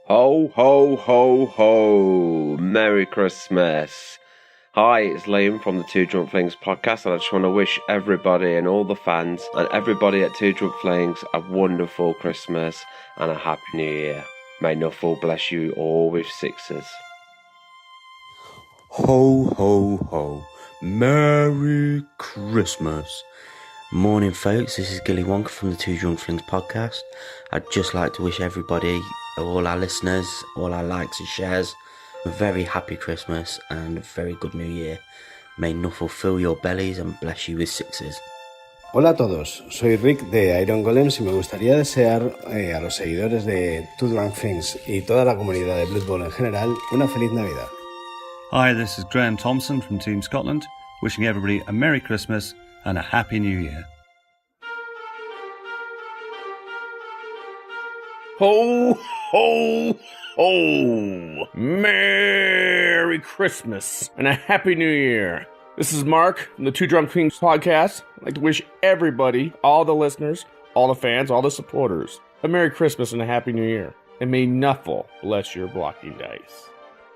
Ho, ho, ho, ho. Merry Christmas. Hi, it's Liam from the Two Drunk Flings podcast, and I just want to wish everybody and all the fans and everybody at Two Drunk Flings a wonderful Christmas and a Happy New Year. May Nuffle bless you all with sixes. Ho, ho, ho. Merry Christmas. Morning, folks. This is Gilly Wonka from the Two Drunk Flings podcast. I'd just like to wish everybody, all our listeners, all our likes and shares, a very happy Christmas and a very good New Year. May Nuffle fill your bellies and bless you with sixes. Hola a todos, soy Rick de Iron Golems y me gustaría desear a los seguidores de Two Drunk Flings y toda la comunidad de Blood Bowl en general una feliz Navidad. Hi, this is Graham Thompson from Team Scotland, wishing everybody a Merry Christmas and a Happy New Year. Ho, ho, ho! Merry Christmas and a Happy New Year. This is Mark from the Two Drunk Flings podcast. I'd like to wish everybody, all the listeners, all the fans, all the supporters, a Merry Christmas and a Happy New Year. And may Nuffle bless your blocking dice.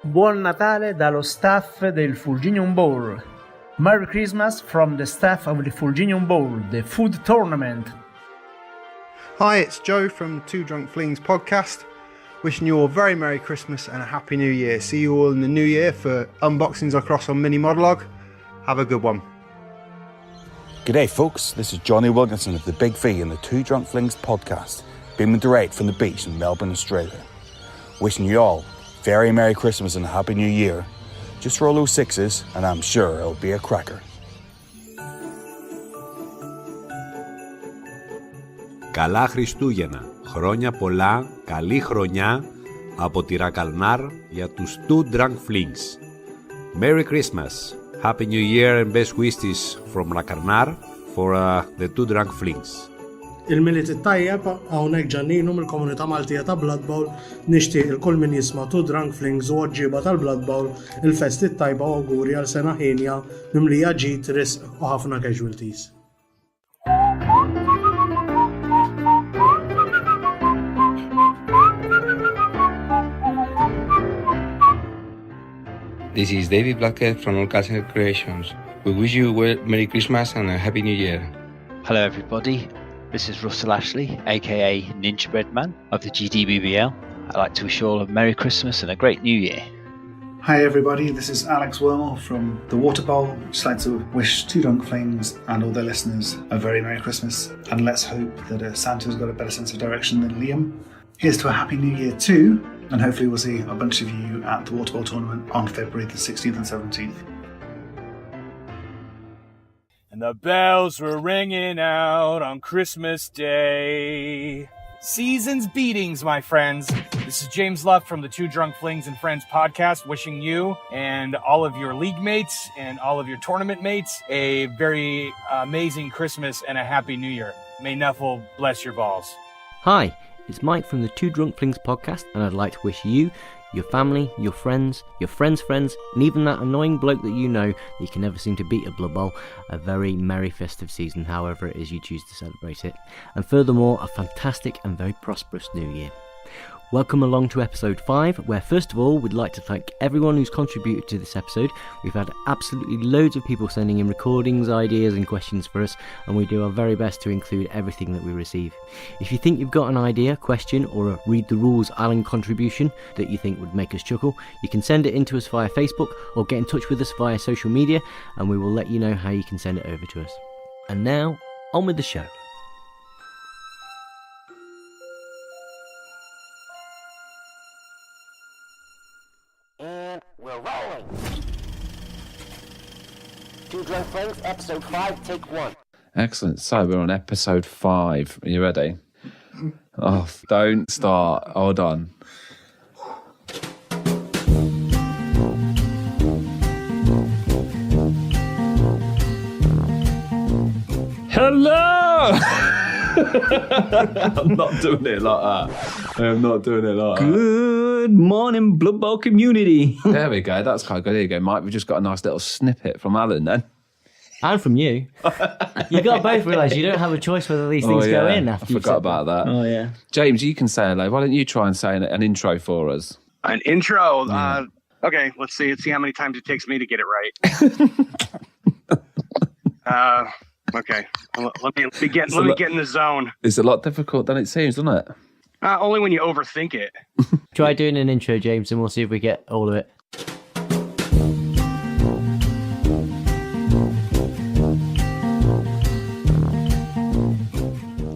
Buon Natale dallo staff del Fulginium Bowl. Merry Christmas from the staff of the Fulginium Bowl, the food tournament. Hi, it's Joe from Two Drunk Flings podcast. Wishing you all a very Merry Christmas and a Happy New Year. See you all in the new year for unboxings across on Mini Modlog. Have a good one. G'day folks, this is Johnny Wilkinson of the Big V and the Two Drunk Flings podcast, beaming direct from the beach in Melbourne, Australia. Wishing you all very Merry Christmas and a Happy New Year. Just roll those sixes and I'm sure it'll be a cracker. Καλά Χριστούγεννα, χρόνια πολλά, καλή χρονιά από τη Ρακαλνάρ για τους Two Drunk Flings. Merry Christmas, Happy New Year and best wishes from Rakarnar for the Two Drunk Flings. Il-Militi tajjeb hawnhekk ġanninu mill-komunità Maltija ta' Blood Bowl nixtieq il-kull min jisma' Two Drunk Flings u ġiba tal-Blood Bowl il-festi tajba u auguri għal sena ħinja mimlija ġid risq u ħafna casualties. This is David Blackett from Oldcastle Creations. We wish you a Merry Christmas and a Happy New Year. Hello everybody, this is Russell Ashley, aka Ninja Breadman of the GDBBL. I'd like to wish you all a Merry Christmas and a great New Year. Hi everybody, this is Alex Wormel from the Water Bowl. Just like to wish Two Drunk Flings and all their listeners a very Merry Christmas, and let's hope that Santa's got a better sense of direction than Liam. Here's to a Happy New Year too, and hopefully we'll see a bunch of you at the Water Bowl tournament on February the 16th and 17th. And the bells were ringing out on Christmas Day. Season's beatings, my friends. This is James Luff from the Two Drunk Flings and Friends podcast, wishing you and all of your league mates and all of your tournament mates a very amazing Christmas and a Happy New Year. May Nuffle bless your balls. Hi, it's Mike from the Two Drunk Flings podcast, and I'd like to wish you, your family, your friends' friends, and even that annoying bloke that you know that you can never seem to beat at Blood Bowl, a very merry festive season, however it is you choose to celebrate it. And furthermore, a fantastic and very prosperous new year. Welcome along to episode 5, where first of all we'd like to thank everyone who's contributed to this episode. We've had absolutely loads of people sending in recordings, ideas and questions for us, and we do our very best to include everything that we receive. If you think you've got an idea, question or a Read the Rules Island contribution that you think would make us chuckle, you can send it in to us via Facebook or get in touch with us via social media, and we will let you know how you can send it over to us. And now, on with the show. And we're rolling. Two Drunk Flings, episode 5, take 1. Excellent. So we're on episode 5. Are you ready? Oh, don't start. Hold on. Hello! I'm not doing it like that. I am not doing it like that. Good morning, Blood Bowl community. There we go. That's quite good. Here you go, Mike. We've just got a nice little snippet from Alan then. And from you. You got to both realise you don't have a choice whether these things go in after I forgot about that. Oh, yeah. James, you can say hello. Why don't you try and say an intro for us? An intro? Okay, let's see how many times it takes me to get it right. Okay, let me get in the zone. It's a lot difficult than it seems, doesn't it? Only when you overthink it. Try doing an intro, James, and we'll see if we get all of it.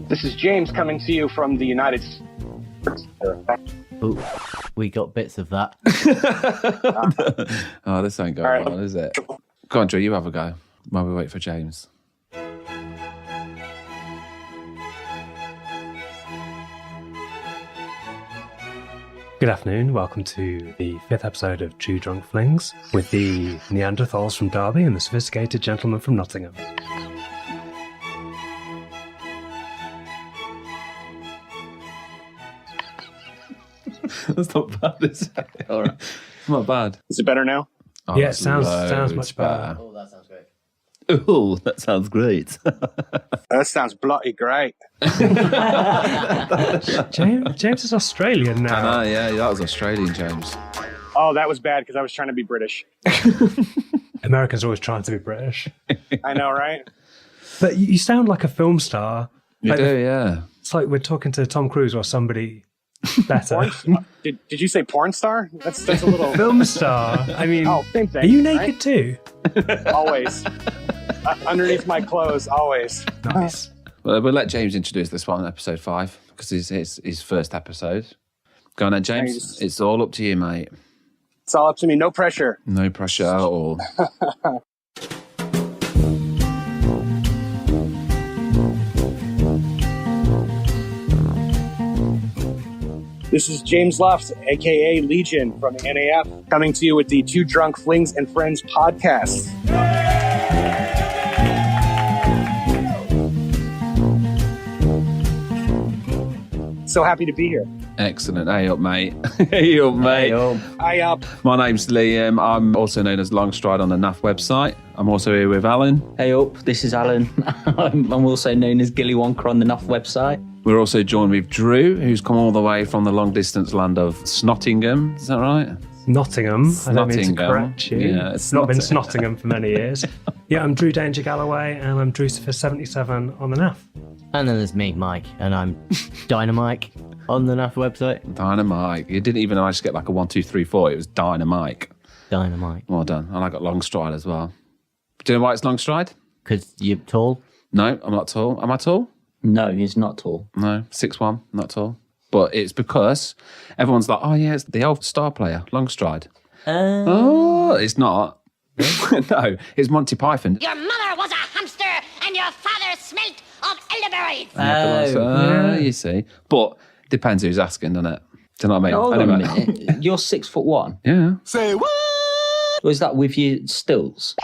This is James coming to you from the United States. Oh, we got bits of that. Oh, this ain't going well, is it? Go on, Drew, you have a go while we wait for James. Good afternoon, welcome to the 5th episode of Two Drunk Flings with the Neanderthals from Derby and the sophisticated gentleman from Nottingham. That's not bad, is it? All right. It's not bad. Is it better now? Oh, Yeah, it sounds much better. Oh, that sounds great. Oh, that sounds great. That sounds bloody great. James is Australian now. I know, yeah, that was Australian, James. Oh, that was bad because I was trying to be British. Americans are always trying to be British. I know, right? But you sound like a film star. You do, yeah. It's like we're talking to Tom Cruise or somebody better. Did you say porn star? That's a little film star. I mean, same thing. Are you naked right? too? Always. Underneath my clothes, always. Nice. Well, we'll let James introduce this one, episode 5, because it's his first episode. Go on then, James. It's all up to you, mate. It's all up to me. No pressure. No pressure at all. This is James Luft, a.k.a. Legion from the NAF, coming to you with the Two Drunk Flings and Friends podcast. So happy to be here. Excellent. Hey up, mate. Hey up, mate. Hi up. My name's Liam. I'm also known as Longstride on the NAF website. I'm also here with Alan. Hey up, this is Alan. I'm also known as Gilly Wonka on the NAF website. We're also joined with Drew, who's come all the way from the long-distance land of Snottingham. Is that right? Nottingham. I don't mean to Snottingham. correct you. Yeah, it's not been Snottingham. Snottingham for many years. Yeah, I'm Drew Danger Galloway, and I'm Drucifer77 on the NAF. And then there's me, Mike, and I'm Dynamite on the NAF website. Dynamite. You didn't even manage to get like a 1, 2, 3, 4. It was Dynamite. Dynamite. Well done. And I got Longstride as well. Do you know why it's Longstride? Because you're tall? No, I'm not tall. Am I tall? No, he's not tall. No, 6'1", not tall. But it's because everyone's like, oh yeah, it's the old star player, Longstride. Oh, it's not. No, it's Monty Python. Your mother was a hamster and your father smelt of elderberries. You see. But depends who's asking, doesn't it? Do you know what I mean? Hold on a minute. You're 6'1". Yeah. Say what? Was that with your stills?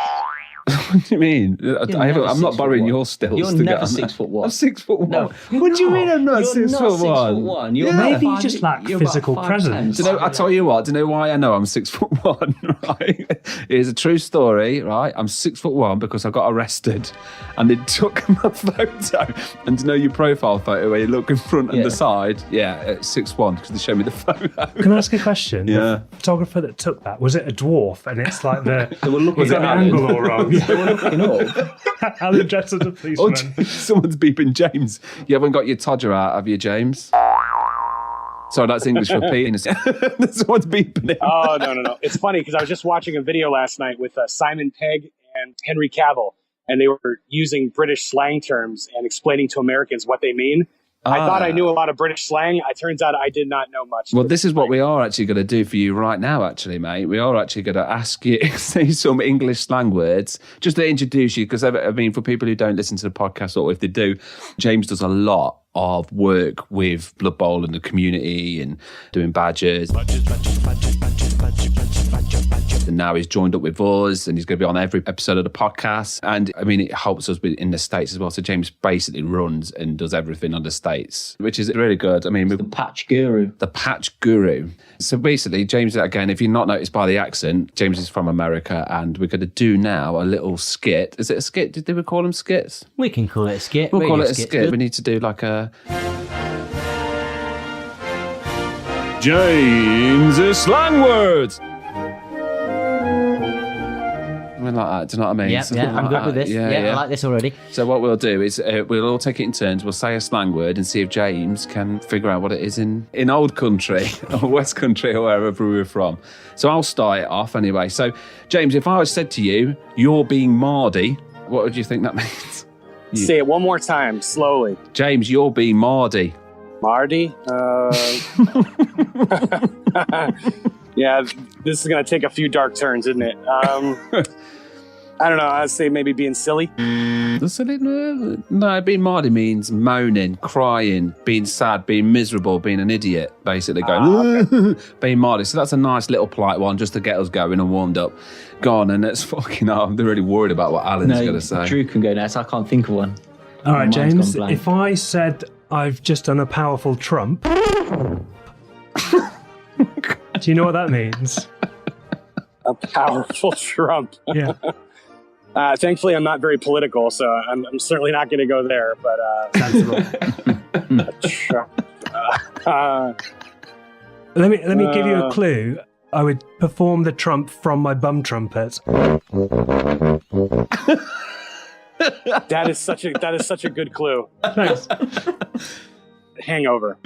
What do you mean? I'm not borrowing your stills. You're to never get on 6'1". I'm 6'1". No, What do you mean I'm not You're 6'1"? not 6'1". You're Maybe you just lack physical presence. Do you know? I tell you what. Do you know why I know I'm 6'1"? Right? It's a true story. Right? I'm 6'1" because I got arrested, and they took my photo. And do you know your profile photo where you look in front and the side? Yeah, it's 6'1" because they showed me the photo. Can I ask a question? Yeah. The photographer that took that, was it a dwarf? And it's like the Was it the Alan? angle all wrong. They were looking up. Alan dressed as a policeman. Oh, someone's beeping James. You haven't got your todger out, have you, James? Sorry, that's English for penis. Someone's beeping it. Oh, no. It's funny because I was just watching a video last night with Simon Pegg and Henry Cavill, and they were using British slang terms and explaining to Americans what they mean. I thought I knew a lot of British slang. It turns out I did not know much. Well, this is what we are actually going to do for you right now, actually, mate. We are actually going to ask you say some English slang words just to introduce you, because, I mean, for people who don't listen to the podcast, or if they do, James does a lot of work with Blood Bowl and the community and doing badges. And now he's joined up with us and he's going to be on every episode of the podcast. And I mean, it helps us in the States as well. So James basically runs and does everything on the States, which is really good. I mean, The patch guru. The patch guru. So basically, James, again, if you're not noticed by the accent, James is from America, and we're going to do now a little skit. Is it a skit? Did we call them skits? We can call it a skit. We'll call Radio it a skit's skit. good. We need to do like a... James' slang words. Something like that, do you know what I mean? Yeah, Something I'm like good with that. this. Yeah, I like this already. So what we'll do is we'll all take it in turns. We'll say a slang word and see if James can figure out what it is in old country or West country or wherever we're from. So I'll start it off anyway. So James, if I said to you, you're being Mardy, what would you think that means? Say it one more time, slowly. James, you're being Mardy. Mardy? Yeah, this is going to take a few dark turns, isn't it? I don't know. I'd say maybe being silly. Silly? No, being Mardy means moaning, crying, being sad, being miserable, being an idiot, basically going, being Mardy. So that's a nice little polite one just to get us going and warmed up. Go on, and let's fucking I'm really worried about what Alan's going to say. Drew can go next. I can't think of one. All right, My mind's James, gone blank. if I said I've just done a powerful trump, do you know what that means? A powerful Trump. Yeah. Thankfully, I'm not very political, so I'm certainly not going to go there. But Let me give you a clue. I would perform the trump from my bum trumpet. that is such a good clue. Thanks. Hangover.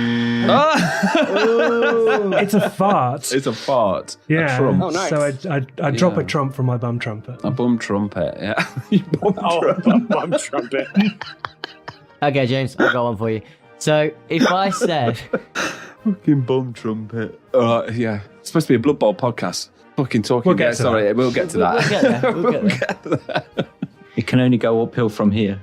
It's a fart. It's a fart. Yeah. A trump. Oh, nice. So I drop a trump from my bum trumpet. A bum trumpet, yeah. Bum trumpet. Okay, James, I've got one for you. So if I said... Fucking bum trumpet. Yeah. It's supposed to be a Blood Bowl podcast. Fucking talking. We'll get to sorry, that. we'll get to that. We'll get there. We'll get there. It can only go uphill from here.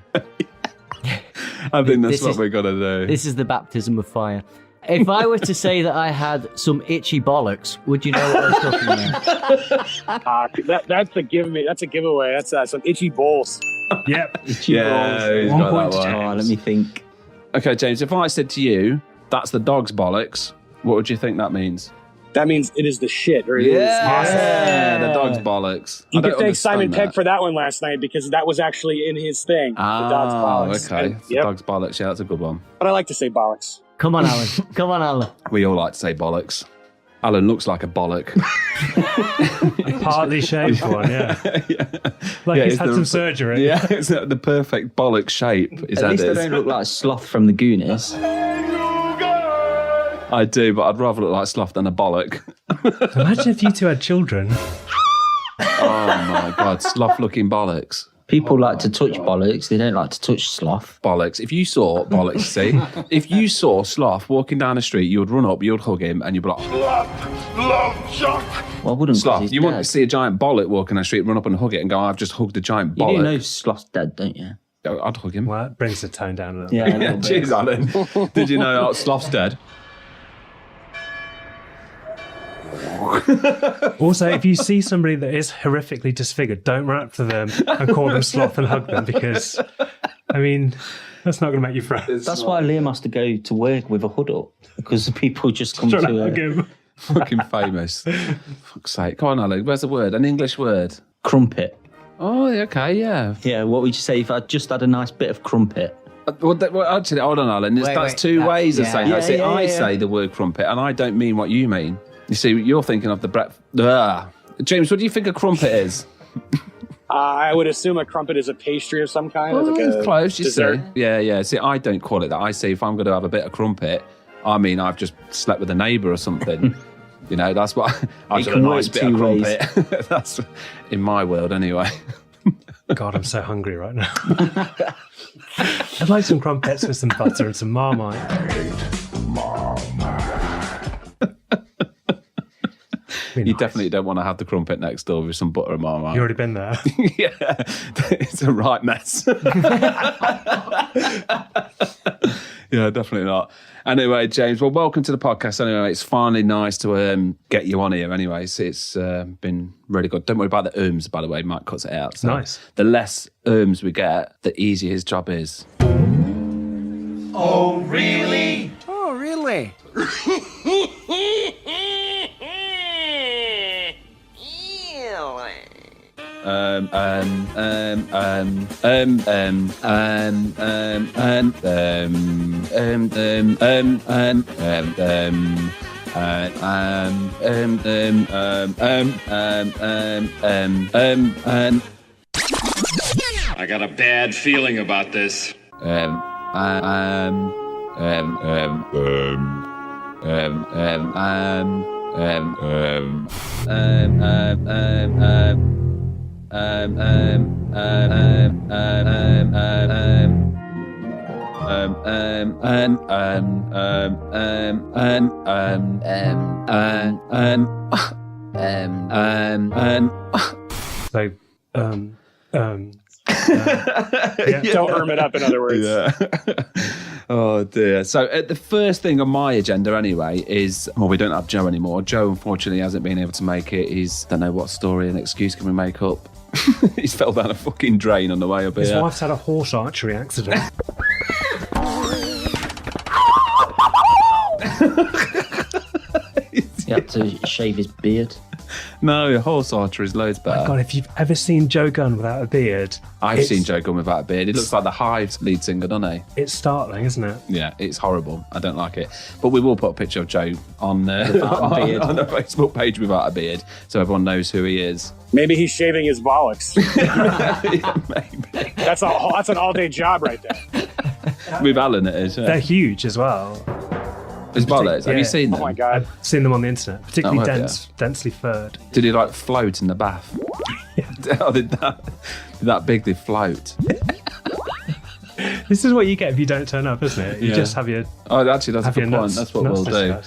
I think that's This what is- we're going to do. This is the baptism of fire. If I were to say that I had some itchy bollocks, would you know what I was talking about? That's a giveaway. That's a giveaway. That's some itchy balls. Yep. Itchy Yeah, balls. he's 1 got point that to one. James. Let me think. Okay, James, if I said to you, that's the dog's bollocks, what would you think that means? That means it is the shit, or it is awesome. Yeah, the dog's bollocks. You I can don't thank Simon understand Pegg for that one last night because that was actually in his thing. The dog's bollocks. Okay. And- The yep. dog's bollocks, yeah, that's a good one. But I like to say bollocks. Come on, Alan. Come on, Alan. We all like to say bollocks. Alan looks like a bollock. A partly shaved one, yeah. Like he's it's had the- some surgery. Yeah, it's the perfect bollock shape. His At head least I is. don't look like Sloth from the Goonies. I do, but I'd rather look like Sloth than a bollock. Imagine if you two had children. Oh my God, Sloth-looking bollocks. People like to touch bollocks. They don't like to touch Sloth. Bollocks. If you saw bollocks, see, if you saw Sloth walking down the street, you'd run up, you'd hug him, and you'd be like, Love Chuck. Well, I wouldn't. 'cause Sloth. he's You wouldn't dead. see a giant bollock walking down the street, run up and hug it, and go, "I've just hugged a giant You bollock." do know Sloth's dead, don't you? I'd hug him. Well, that brings the tone down a little Yeah, bit. a little bit. Cheers, Alan. Did you know Sloth's dead? Also, if you see somebody that is horrifically disfigured, don't run up to them and call them Sloth and hug them because, I mean, that's not going to make you friends. That's why Liam has to go to work with a hood up because the people just come Trying to hug him. Fucking famous. Fuck's sake. Come on, Alan. Where's the word? An English word. crumpet. Oh, okay, yeah. Yeah, what would you say if I just had a nice bit of crumpet? Well, actually, hold on, Alan. That's two ways of saying that. See, I say the word crumpet, and I don't mean what you mean. You see, you're thinking of the breakfast. James, what do you think a crumpet is? I would assume a crumpet is a pastry of some kind. Oh, like it's close, you dessert. see. Yeah. See, I don't call it that. I say if I'm going to have a bit of crumpet, I mean I've just slept with a neighbour or something. You know, that's what I've got a can nice work bit of two ways. crumpet. That's in my world anyway. God, I'm so hungry right now. I'd like some crumpets with some butter and some Marmite. You definitely don't want to have the crumpet next door with some butter and marmite. You already been there. Yeah, it's a right mess. Yeah, definitely not. Anyway, James, well, welcome to the podcast. Anyway, it's finally nice to get you on here. Anyways, it's been really good. Don't worry about the ums, by the way. Mike cuts it out. So Nice. The less ums we get, the easier his job is. Oh, really? Oh, really? I got a bad feeling about this. So, Don't it up, in other words. Yeah. Oh dear. So the first thing on my agenda anyway is, well, we don't have Joe anymore. Joe unfortunately hasn't been able to make it. He's, don't know what story and excuse can we make up. He's fell down a fucking drain on the way up his here. wife's had a horse archery accident. He had to shave his beard. No, horse archery is loads better. My God, if you've ever seen Joe Gunn without a beard, I've seen Joe Gunn without a beard. He looks like the Hive's lead singer, doesn't he? It's startling, isn't it? Yeah, it's horrible. I don't like it. But we will put a picture of Joe on, Without a beard. on the Facebook page without a beard, so everyone knows who he is. Maybe he's shaving his bollocks. Maybe. That's an all-day job right there. With Alan it is. Yeah. They're huge as well. His bollocks. Have you seen them? Oh my God. I've seen them on the internet, particularly Oh, have you? densely furred. Did he like float in the bath? Oh, did that big they float? This is what you get if you don't turn up, isn't it? You just have your... Oh, actually, that's a good point. That's what we'll do.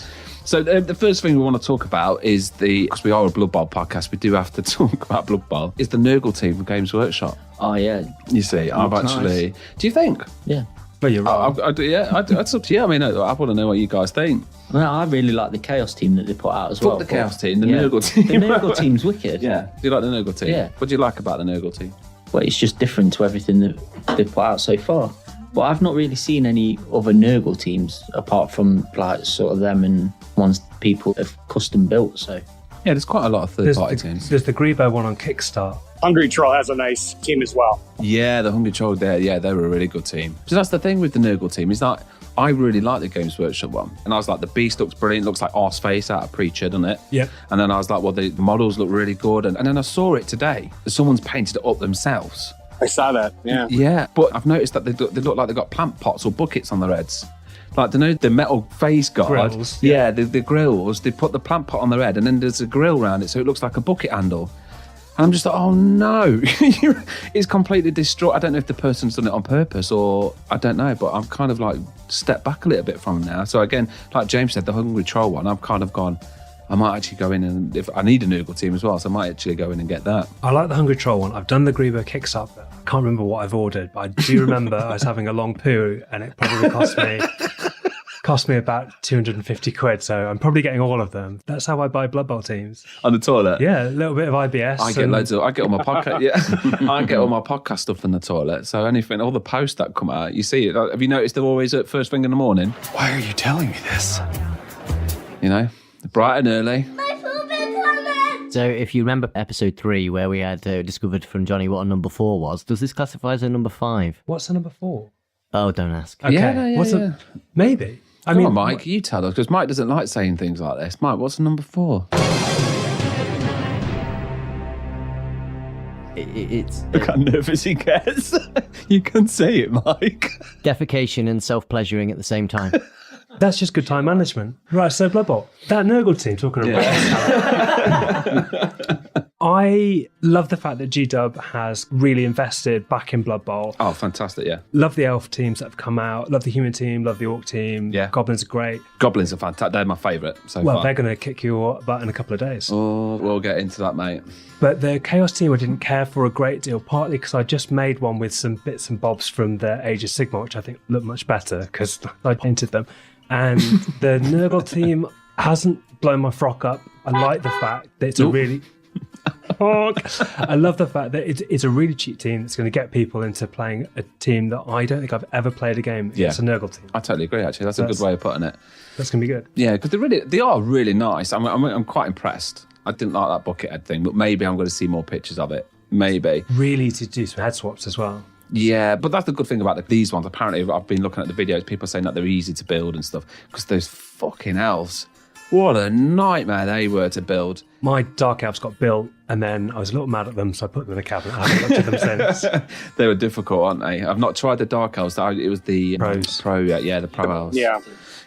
So the first thing we want to talk about is because we are a Blood Bowl podcast, we do have to talk about Blood Bowl, is the Nurgle team from Games Workshop. Oh, yeah. You see, I've actually... Nice. Do you think? Yeah. Well, you're right. It's up to you. I mean, I want to know what you guys think. Well, I really like the Chaos team that they put out as well. Fuck the Chaos team, the Nurgle team. The Nurgle team's wicked. Yeah. Do you like the Nurgle team? Yeah. What do you like about the Nurgle team? Well, it's just different to everything that they've put out so far. But I've not really seen any other Nurgle teams apart from like sort of them and ones people have custom built. So yeah, there's quite a lot of third-party teams. There's the Grebo one on Kickstart. Hungry Troll has a nice team as well. Yeah, the Hungry Troll, they were a really good team. So that's the thing with the Nurgle team, is that I really like the Games Workshop one. And I was like, the beast looks brilliant, looks like Arseface out of Preacher, doesn't it? Yeah. And then I was like, well, the models look really good. And then I saw it today. Someone's painted it up themselves. I saw that, yeah. Yeah, but I've noticed that they look like they've got plant pots or buckets on their heads. Like, the metal face guard. Grills, yeah, the grills, they put the plant pot on their head and then there's a grill around it so it looks like a bucket handle. And I'm just like, oh no, it's completely destroyed. I don't know if the person's done it on purpose or I don't know, but I'm kind of like stepped back a little bit from now. So again, like James said, the Hungry Troll one, I've kind of gone, I might actually go in and, if I need a Nurgle team as well, so I might actually go in and get that. I like the Hungry Troll one. I've done the Grebo Kickstart. I can't remember what I've ordered, but I do remember I was having a long poo and it probably cost me about 250 quid, so I'm probably getting all of them. That's how I buy Blood Bowl teams. On the toilet? Yeah, a little bit of IBS. I get all my podcast, I get all my podcast stuff in the toilet, so anything, all the posts that come out, you see it. Have you noticed they're always at first thing in the morning? Why are you telling me this? You know, bright and early. So if you remember episode 3 where we had discovered from Johnny what a number 4 was, does this classify as a number 5? What's a number 4? Oh, don't ask. Okay. Yeah. Maybe. Come on, Mike, you tell us, because Mike doesn't like saying things like this. Mike, what's a number 4? It's Look how nervous he gets. You can see it, Mike. defecation and self-pleasuring at the same time. That's just good time management. Right, so Blood Bowl. That Nurgle team talking about I love the fact that G-Dub has really invested back in Blood Bowl. Oh, fantastic, yeah. Love the elf teams that have come out. Love the human team. Love the orc team. Yeah. Goblins are great. Goblins are fantastic. They're my favourite so Well, far. they're going to kick your butt in a couple of days. Oh, we'll get into that, mate. But the Chaos team I didn't care for a great deal, partly because I just made one with some bits and bobs from the Age of Sigmar, which I think look much better because I painted them. And the Nurgle team hasn't blown my frock up. I like the fact that it's a really... I love the fact that it's a really cheap team that's going to get people into playing a team that I don't think I've ever played a game. Yeah. It's a Nurgle team. I totally agree, actually. That's a good way of putting it. That's going to be good. Yeah, because they are really nice. I'm quite impressed. I didn't like that bucket head thing, but maybe I'm going to see more pictures of it. Maybe. Really to do some head swaps as well. Yeah, but that's the good thing about these ones. Apparently, I've been looking at the videos, people saying that they're easy to build and stuff, because those fucking elves, what a nightmare they were to build. My Dark Elves got built, and then I was a little mad at them, so I put them in a cabinet. I haven't looked at them since. They were difficult, aren't they? I've not tried the Dark Elves. It was the Pros. The Pro Elves. Yeah.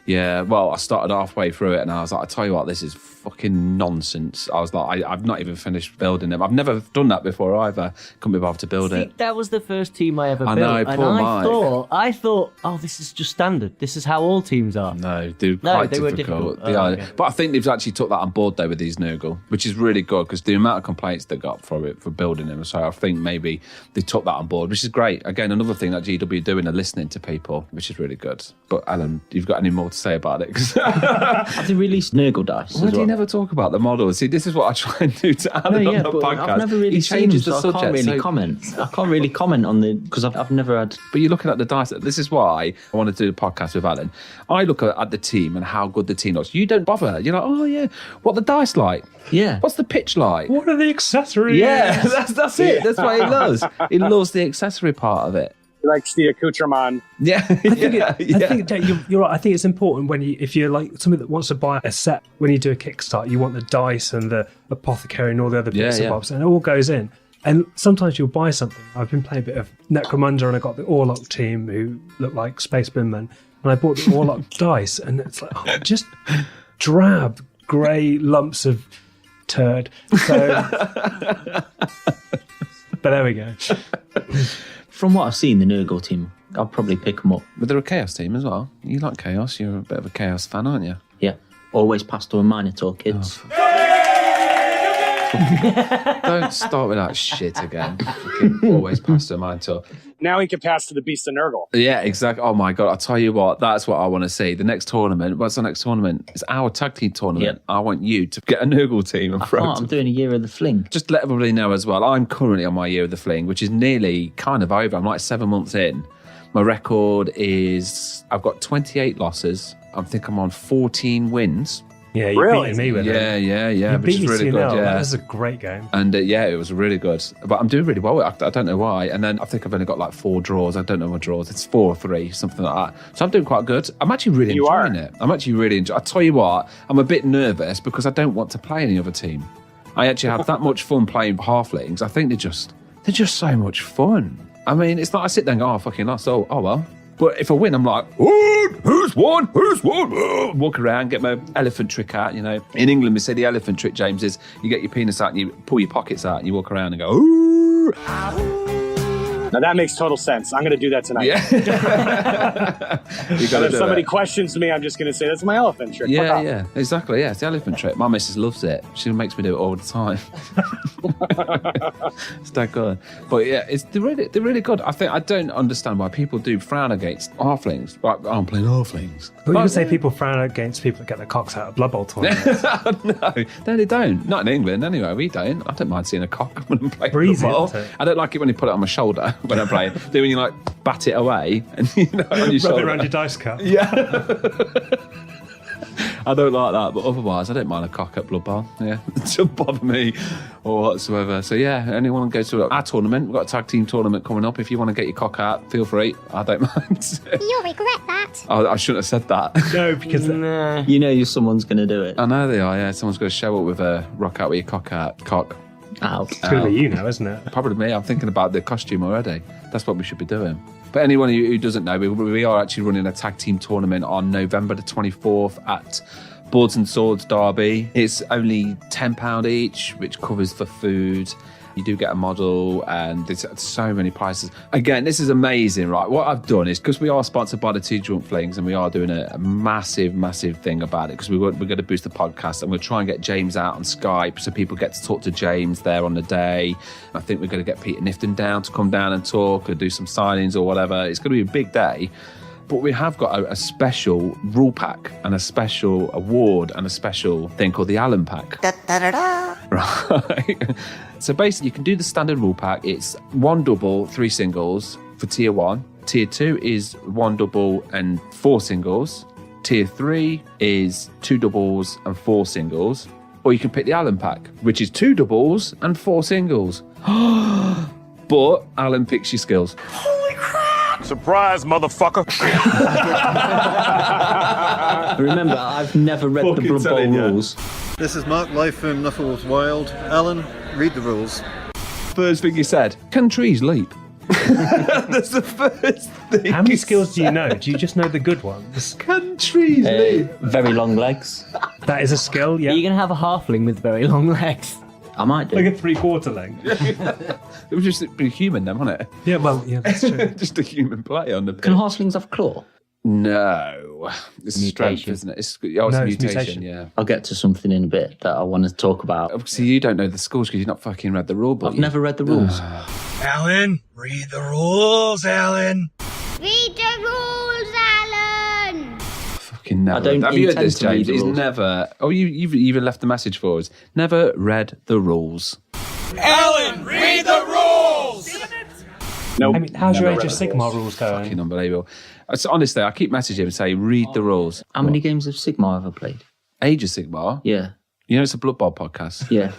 Yeah, well, I started halfway through it and I was like, I tell you what, this is fucking nonsense. I was like, I've not even finished building them. I've never done that before either. Couldn't be bothered to build it. That was the first team I ever built. know, and poor Mike. I thought, oh, this is just standard. This is how all teams are. No, they're No, quite they were difficult. difficult. They Oh, are. okay. But I think they've actually took that on board though with these Nurgle, which is really good because the amount of complaints they got for building them. So I think maybe they took that on board, which is great. Again, another thing that GW are doing, are listening to people, which is really good. But Alan, you've got any more to say about it? Have they released Nurgle dice Why as do well? you never talk about the models? See, this is what I try and do to Alan on the but podcast. I've never really He seen them, changes the so I subject. can't really so- comment. I can't really comment on the... Because I've never had... But you're looking at the dice. This is why I want to do the podcast with Alan. I look at the team and how good the team looks. You don't bother. You're like, oh yeah, what the dice like? Yeah. What's the pitch like? What are the accessories? Yeah, that's it. That's what he loves. He loves the accessory part of it. He likes the accoutrement. Yeah, I think Jack, you're right. I think it's important if you're like somebody that wants to buy a set, when you do a Kickstarter, you want the dice and the apothecary and all the other bits and bobs, and it all goes in. And sometimes you'll buy something. I've been playing a bit of Necromunda and I got the Orlok team who look like Space Binmen, and I bought the Orlok dice, and it's like, oh, just drab, grey lumps of turd. So, but there we go. From what I've seen, the Nurgle team, I'll probably pick them up. But they're a Chaos team as well. You like Chaos. You're a bit of a Chaos fan, aren't you? Yeah. Always Pastor and Minotaur kids. Don't start with that shit again. Fucking always pass to mine tour. Now he can pass to the Beast of Nurgle. Yeah, exactly. Oh my God. I'll tell you what, that's what I want to see. The next tournament, what's the next tournament? It's our tag team tournament. I want you to get a Nurgle team and throw I'm doing a year of the Fling. Just let everybody know as well. I'm currently on my year of the Fling, which is nearly kind of over. I'm like 7 months in. My record is, I've got 28 losses. I think I'm on 14 wins. Yeah, you beat me with it. Yeah, You which beat is really good. Yeah, That was a great game. And yeah, it was really good. But I'm doing really well. I don't know why. And then I think I've only got like 4 draws. I don't know my draws. It's 4 or 3, something like that. So I'm doing quite good. I'm actually really enjoying it. I'm actually really enjoying it. I tell you what, I'm a bit nervous because I don't want to play any other team. I actually have that much fun playing Halflings. I think they're just so much fun. I mean, it's not I sit there and go, oh, I fucking lost. Oh well. But if I win, I'm like, oh, who's won? Oh, walk around, get my elephant trick out, you know. In England, we say the elephant trick, James, is you get your penis out and you pull your pockets out and you walk around and go, ooh. Now that makes total sense. I'm going to do that tonight. Yeah. You got to if do somebody it. questions me, I'm just going to say, that's my elephant trick. Fuck off. Yeah, exactly. Yeah, it's the elephant trick. My missus loves it. She makes me do it all the time. It's that good. But yeah, they're really good. I don't understand why people do frown against halflings. Like, I'm playing halflings. But you can say people frown against people that get their cocks out of Blood Bowl tournaments. No, they don't. Not in England, anyway. We don't. I don't mind seeing a cock when I'm playing Breezy, football. isn't it? I don't like it when you put it on my shoulder when I'm playing. Then when you like bat it away and on your Rub shoulder. it around your dice cup. Yeah. I don't like that, but otherwise I don't mind a cock at Blood Bowl. Yeah, it doesn't bother me or whatsoever. So yeah, anyone go to our tournament? We've got a tag team tournament coming up. If you want to get your cock out, feel free. I don't mind. You'll regret that. I shouldn't have said that. No, because you know someone's going to do it. I know they are. Yeah, someone's going to show up with a rock out with your cock out. Cock. Ow. It's going to be you now, isn't it? Probably me. I'm thinking about the costume already. That's what we should be doing. But anyone who doesn't know, we are actually running a tag team tournament on November the 24th at Boards and Swords Derby. It's only £10 each, which covers for food. You do get a model, and there's so many prices. Again, this is amazing, right? What I've done is, because we are sponsored by the Two Drunk Flings, and we are doing a massive, massive thing about it, because we're going to boost the podcast, and we'll try and get James out on Skype so people get to talk to James there on the day. I think we're going to get Peter Nifton down to come down and talk or do some signings or whatever. It's going to be a big day. But we have got a special rule pack and a special award and a special thing called the Allen pack. Right. So basically, you can do the standard rule pack. It's 1 double, 3 singles for tier 1. Tier 2 is 1 double and 4 singles. Tier 3 is 2 doubles and 4 singles. Or you can pick the Allen pack, which is 2 doubles and 4 singles. But Allen picks your skills. Surprise, motherfucker. Remember, I've never read the Blood Bowl rules. This is Mark live from Nuffles Wild. Alan, read the rules. First thing you said, can trees leap? That's the first thing. How many skills do you know? Do you just know the good ones? Can trees leap? Very long legs. That is a skill, yeah. Are you going to have a halfling with very long legs? I might do. Like a 3/4 length. It was just be human then, wasn't it? Yeah, well, yeah, that's true. Just a human play on the pitch. Can halflings have claw? No. It's strength, isn't it? It's a mutation, yeah. I'll get to something in a bit that I want to talk about. Obviously, you don't know the scores because you've not fucking read the rule book. I've never read the rules. Alan, read the rules, Alan. Read the rules, Alan! Fucking never. I don't Have you heard intend this, to read James? the He's rules. never... Oh, you've even left a message for us. Never read the rules. Alan, read the rules! No. I mean, how's your Age of Sigmar rules going? Fucking unbelievable. Honestly, I keep messaging him and say, read the rules. How many games of Sigmar have I played? Age of Sigmar? Yeah. You know it's a Blood Bowl podcast? Yeah.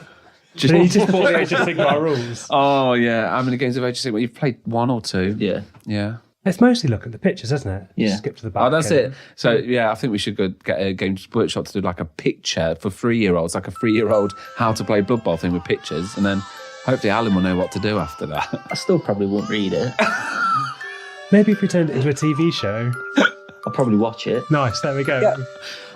He just bought the Age of Sigmar rules. Oh, yeah. How many games of Age of Sigmar? You've played 1 or 2? Yeah. Yeah. It's mostly look at the pictures, isn't it? Yeah. Skip to the back. Oh, that's it. So, yeah, I think we should go get a Games Workshop to do like a picture for 3-year-olds, like a 3-year-old how to play Blood Bowl thing with pictures. And then hopefully Alan will know what to do after that. I still probably won't read it. Maybe if we turned it into a TV show. I'll probably watch it. Nice, there we go. Yeah.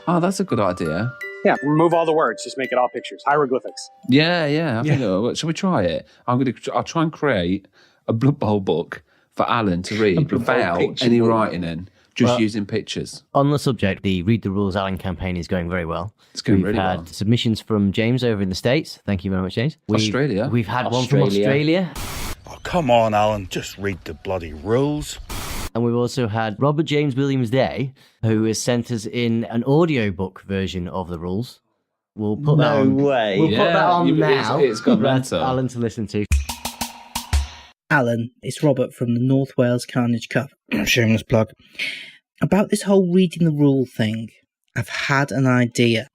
Oh, that's a good idea. Yeah, remove all the words. Just make it all pictures. Hieroglyphics. Yeah. I think shall we try it? I'll try and create a Blood Bowl book for Alan to read without any writing in, just using pictures. On the subject, the Read the Rules Alan campaign is going very well. It's going We've really had well. submissions from James over in the States. Thank you very much, James. Australia? We've had one from Australia. Oh, come on, Alan. Just read the bloody rules. And we've also had Robert James Williams Day, who has sent us in an audiobook version of the rules. We'll put that on. No way. We'll put that on now. It's got for mental. Alan to listen to. Alan, it's Robert from the North Wales Carnage Cup. Shameless plug. About this whole reading the rule thing, I've had an idea.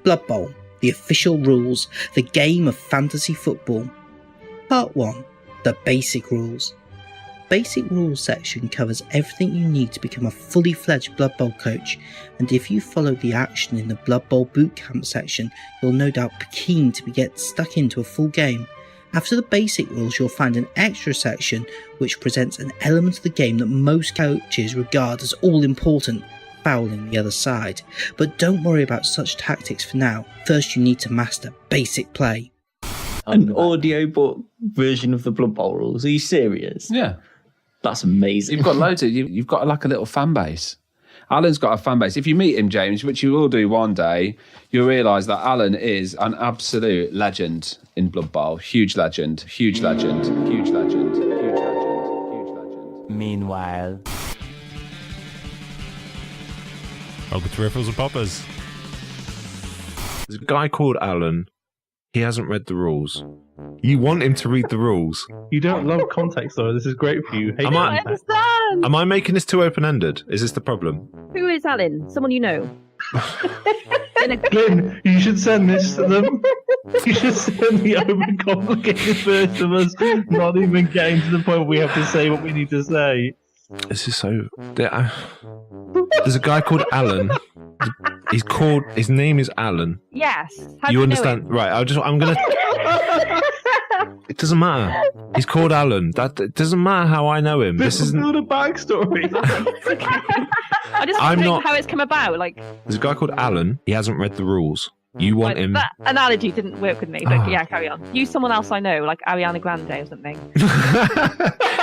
Blood Bowl, the official rules, the game of fantasy football. Part 1, the basic rules. Basic rules section covers everything you need to become a fully fledged Blood Bowl coach, and if you follow the action in the Blood Bowl bootcamp section, you'll no doubt be keen to get stuck into a full game. After the basic rules, you'll find an extra section which presents an element of the game that most coaches regard as all important, fouling the other side. But don't worry about such tactics for now. First you need to master basic play. An audiobook version of the Blood Bowl rules? Are you serious? Yeah. That's amazing. You've got loads of... You've got like a little fan base. Alan's got a fan base. If you meet him, James, which you will do one day, you'll realise that Alan is an absolute legend in Blood Bowl. Huge legend. Huge legend. Huge legend. Huge legend. Huge legend. Meanwhile... Welcome to Riffles and Poppers. There's a guy called Alan. He hasn't read the rules. You want him to read the rules. You don't love context, though. This is great for you. Am I- understand. Am I making this too open-ended? Is this the problem? Who is Alan? Someone you know. Glenn, you should send this to them. You should send the overcomplicated version of us not even getting to the point where we have to say what we need to say. This is so... There's a guy called Alan. His name is Alan. Yes. How do You know understand? it? Right, I'm gonna... It doesn't matter. He's called Alan. It doesn't matter how I know him. This isn't a backstory. I just I'm think not- how it's come about. Like, There's a guy called Alan. He hasn't read the rules. You want him. that analogy didn't work with me, but yeah, carry on. Use someone else I know, like Ariana Grande or something.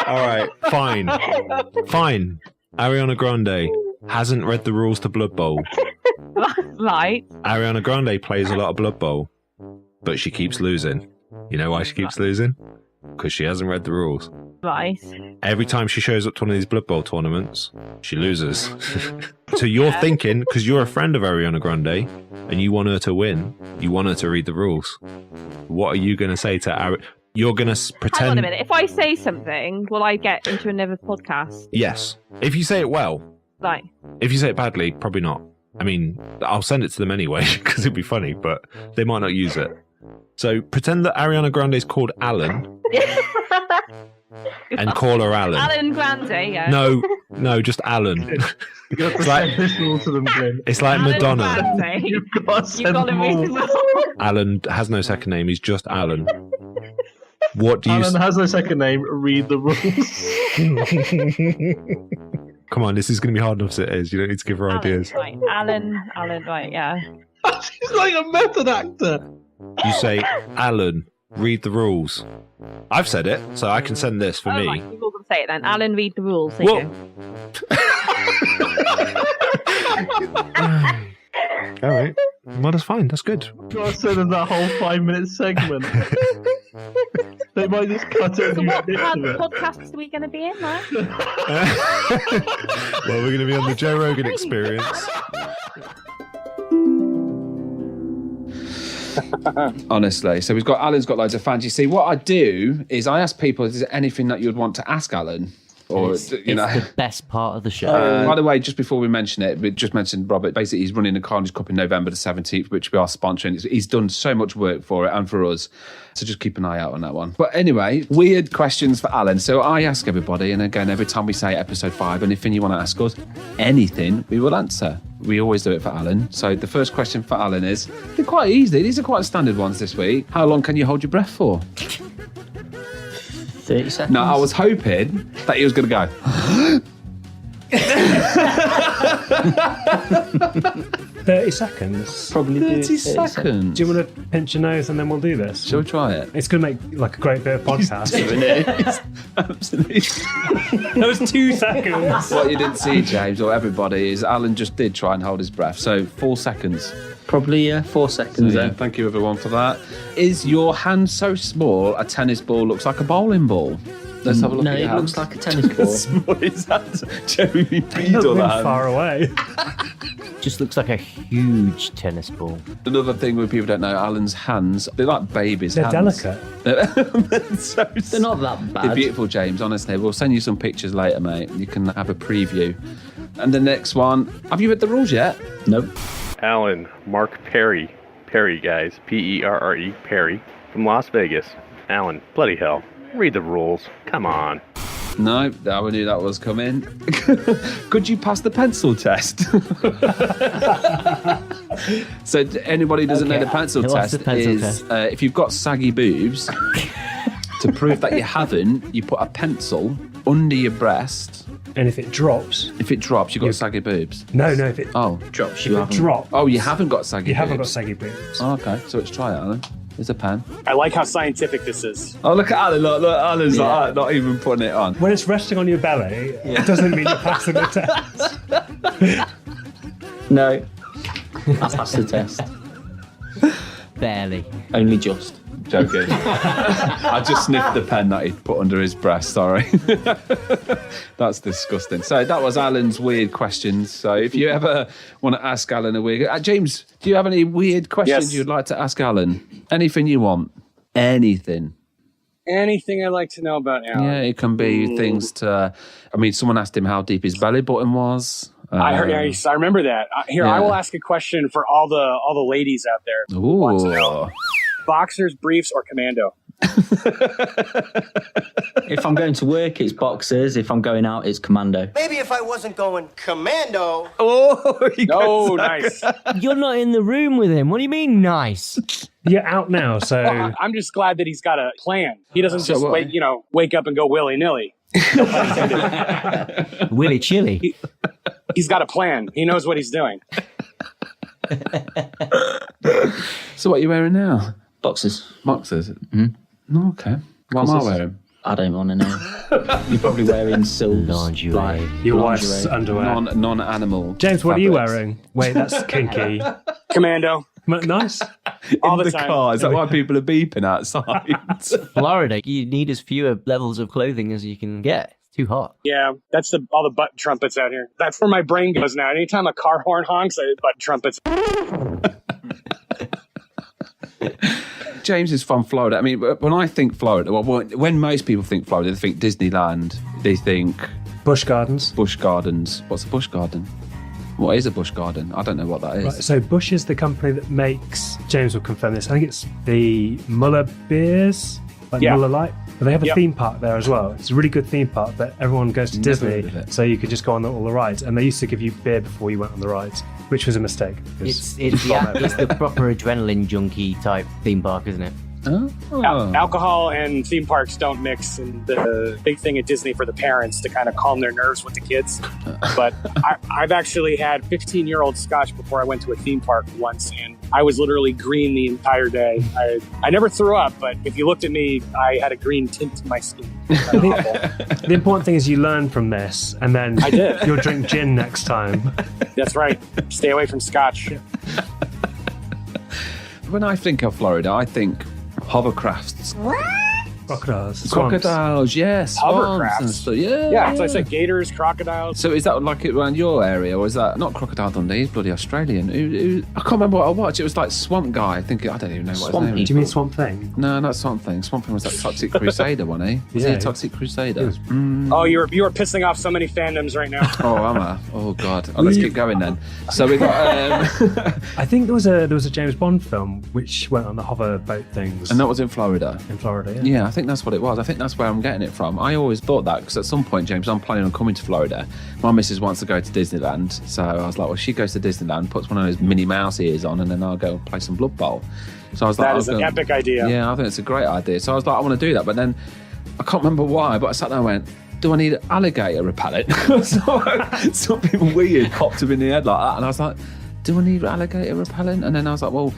All right, fine. Fine. Ariana Grande hasn't read the rules to Blood Bowl. Right. Ariana Grande plays a lot of Blood Bowl, but she keeps losing. You know why she keeps losing? Because she hasn't read the rules. Right. Every time she shows up to one of these Blood Bowl tournaments, she loses. So you're thinking, because you're a friend of Ariana Grande, and you want her to win, you want her to read the rules. What are you going to say to Ariana? You're going to pretend... Hang on a minute. If I say something, will I get into another podcast? Yes. If you say it well. Right. If you say it badly, probably not. I mean, I'll send it to them anyway, because it'd be funny, but they might not use it. So pretend that Ariana Grande is called Alan, and call her Alan. Alan Grande, yeah. No, just Alan. You got to send this rule to them, Glenn. It's like Alan Madonna. Grande. You've got to send got to them read all. the rules. Alan has no second name. He's just Alan. What do you... Alan has no second name. Read the rules. Come on, this is going to be hard enough as it is. You don't need to give her ideas. Right. Alan, right, yeah. She's like a method actor. You say, Alan, read the rules. I've said it, so I can send this for me. Right, you've all got to say it then. Alan, read the rules. There you go. All right. Well, that's fine. That's good. I said in that whole 5-minute segment. They might just cut it. So what podcast are we going to be in, man? Well, we're going to be on the Joe Rogan Experience. Honestly, so Alan's got loads of fans. You see, what I do is I ask people, is there anything that you'd want to ask Alan? Or, it's the best part of the show. By the way, just before we mention it, we just mentioned Robert. Basically, he's running the Carnage Cup in November the 17th, which we are sponsoring. He's done so much work for it and for us. So just keep an eye out on that one. But anyway, weird questions for Alan. So I ask everybody, and again, every time we say episode 5, anything you want to ask us, anything, we will answer. We always do it for Alan. So the first question for Alan is, they're quite easy. These are quite standard ones this week. How long can you hold your breath for? 30 seconds. No, I was hoping that he was going to go. 30 seconds. Probably 30 seconds. Do you want to pinch your nose and then we'll do this? Shall we try it? It's going to make like a great bit of podcast. Absolutely. That was 2 seconds. What you didn't see, James, or everybody, is Alan just did try and hold his breath. So 4 seconds. Probably 4 seconds Yeah, then. thank you everyone for that. Is your hand so small a tennis ball looks like a bowling ball? Let's have a look No, at your it hands. looks like a tennis ball. Small is that? Jeremy They peed look on really that. far away. Just looks like a huge tennis ball. Another thing where people don't know, Alan's hands, they're like babies' They're hands. delicate. They're not that They're bad. beautiful, James, honestly. We'll send you some pictures later, mate. You can have a preview. And the next one, have you read the rules yet? Nope. Alan, Mark Perry, guys, Perre, Perry, from Las Vegas. Alan, bloody hell, read the rules. Come on. No, I knew that was coming. Could you pass the pencil test? So anybody who doesn't know the pencil What's test the pencil is test? If you've got saggy boobs, to prove that you haven't, you put a pencil under your breast. And if it drops... If it drops, you've got saggy boobs. No, if it drops, you haven't. Drop, Oh, you haven't got saggy you boobs? haven't got saggy boobs. Oh, okay, so let's try it, Alan. There's a pen. I like how scientific this is. Oh, look at Alan. Look, Alan's like that, not even putting it on. When it's resting on your belly, it doesn't mean you're passing the test. No. I passed the test. Barely. Only just. Joking. I just sniffed the pen that he'd put under his breast, sorry. That's disgusting. So that was Alan's weird questions. So if you ever want to ask Alan a weird... James, do you have any weird questions you'd like to ask Alan? Anything you want? Anything. Anything I'd like to know about Alan? Yeah, it can be things to... I mean, someone asked him how deep his belly button was. I heard. I remember that. Here, yeah. I will ask a question for all the ladies out there. who want to know. Ooh. Boxers, briefs, or commando? If I'm going to work, it's boxers. If I'm going out, it's commando. Maybe if I wasn't going commando. Oh, no, nice. You're not in the room with him. What do you mean, nice? You're out now, so Well, I'm just glad that he's got a plan. He doesn't just wake up and go willy nilly. Willy chilly. He's got a plan. He knows what he's doing. So what are you wearing now? Boxers. Boxers? Mm-hmm. Okay. What am I wearing? I don't want to know. You're probably wearing silks. Lingerie. Your wife's underwear. Non-animal. James, what are you fabrics. wearing? Wait, that's kinky. Commando. Nice. All In the the time. car. Is that why people are beeping outside? Florida, you need as fewer levels of clothing as you can get. It's too hot. Yeah, that's all the butt trumpets out here. That's where my brain goes now. Anytime a car horn honks, I butt trumpets. James is from Florida. I mean, when I think Florida, well, when most people think Florida, they think Disneyland. They think Busch Gardens. Busch Gardens. What's a Busch Garden? What is a Busch Garden? I don't know what that is. Right, so Busch is the company that makes, James will confirm this, I think it's the Muller beers, like Yeah. Muller Light. But they have a Yep. theme park there as well. It's a really good theme park, but everyone goes to Never Disney, heard of it. so you could just go on all the rides. And they used to give you beer before you went on the rides, which was a mistake. It's the proper adrenaline junkie type theme park, isn't it? Alcohol and theme parks don't mix, and the big thing at Disney for the parents to kind of calm their nerves with the kids. But I've actually had 15-year-old scotch before I went to a theme park once, and I was literally green the entire day. I never threw up, but if you looked at me, I had a green tint to my skin. The important thing is you learn from this, and then I did. you'll drink gin next time. That's right. Stay away from scotch. When I think of Florida, I think hovercrafts. Crocodiles. Crocodiles, yes. Hovercrafts. And stuff. Yeah. Yeah, so I said gators, crocodiles. So is that like it around your area, or is that not Crocodile Dundee? He's bloody Australian. I can't remember what I watched. It was like Swamp Guy. I don't even know what his name is. Do you mean Swamp Thing? No, not Swamp Thing. Swamp Thing was that Toxic Crusader one, eh? Was he a Toxic Crusader? Oh, you were pissing off so many fandoms right now. Oh, am I? Oh, God. Oh, let's keep going then. So we got... I think there was a James Bond film which went on the hover boat things. and that was in Florida? In Florida, yeah. Yeah, I think that's what it was. I think that's where I'm getting it from. I always thought that because at some point, James, I'm planning on coming to Florida. My missus wants to go to Disneyland, so I was like, well, she goes to Disneyland, puts one of those Minnie Mouse ears on, and then I'll go and play some Blood Bowl. So I was like, That is an epic idea. Yeah, I think it's a great idea. So I was like, I want to do that, but then I can't remember why, but I sat there and went, do I need alligator repellent? Something weird popped up in the head like that, and I was like, do I need alligator repellent? And then I was like, well,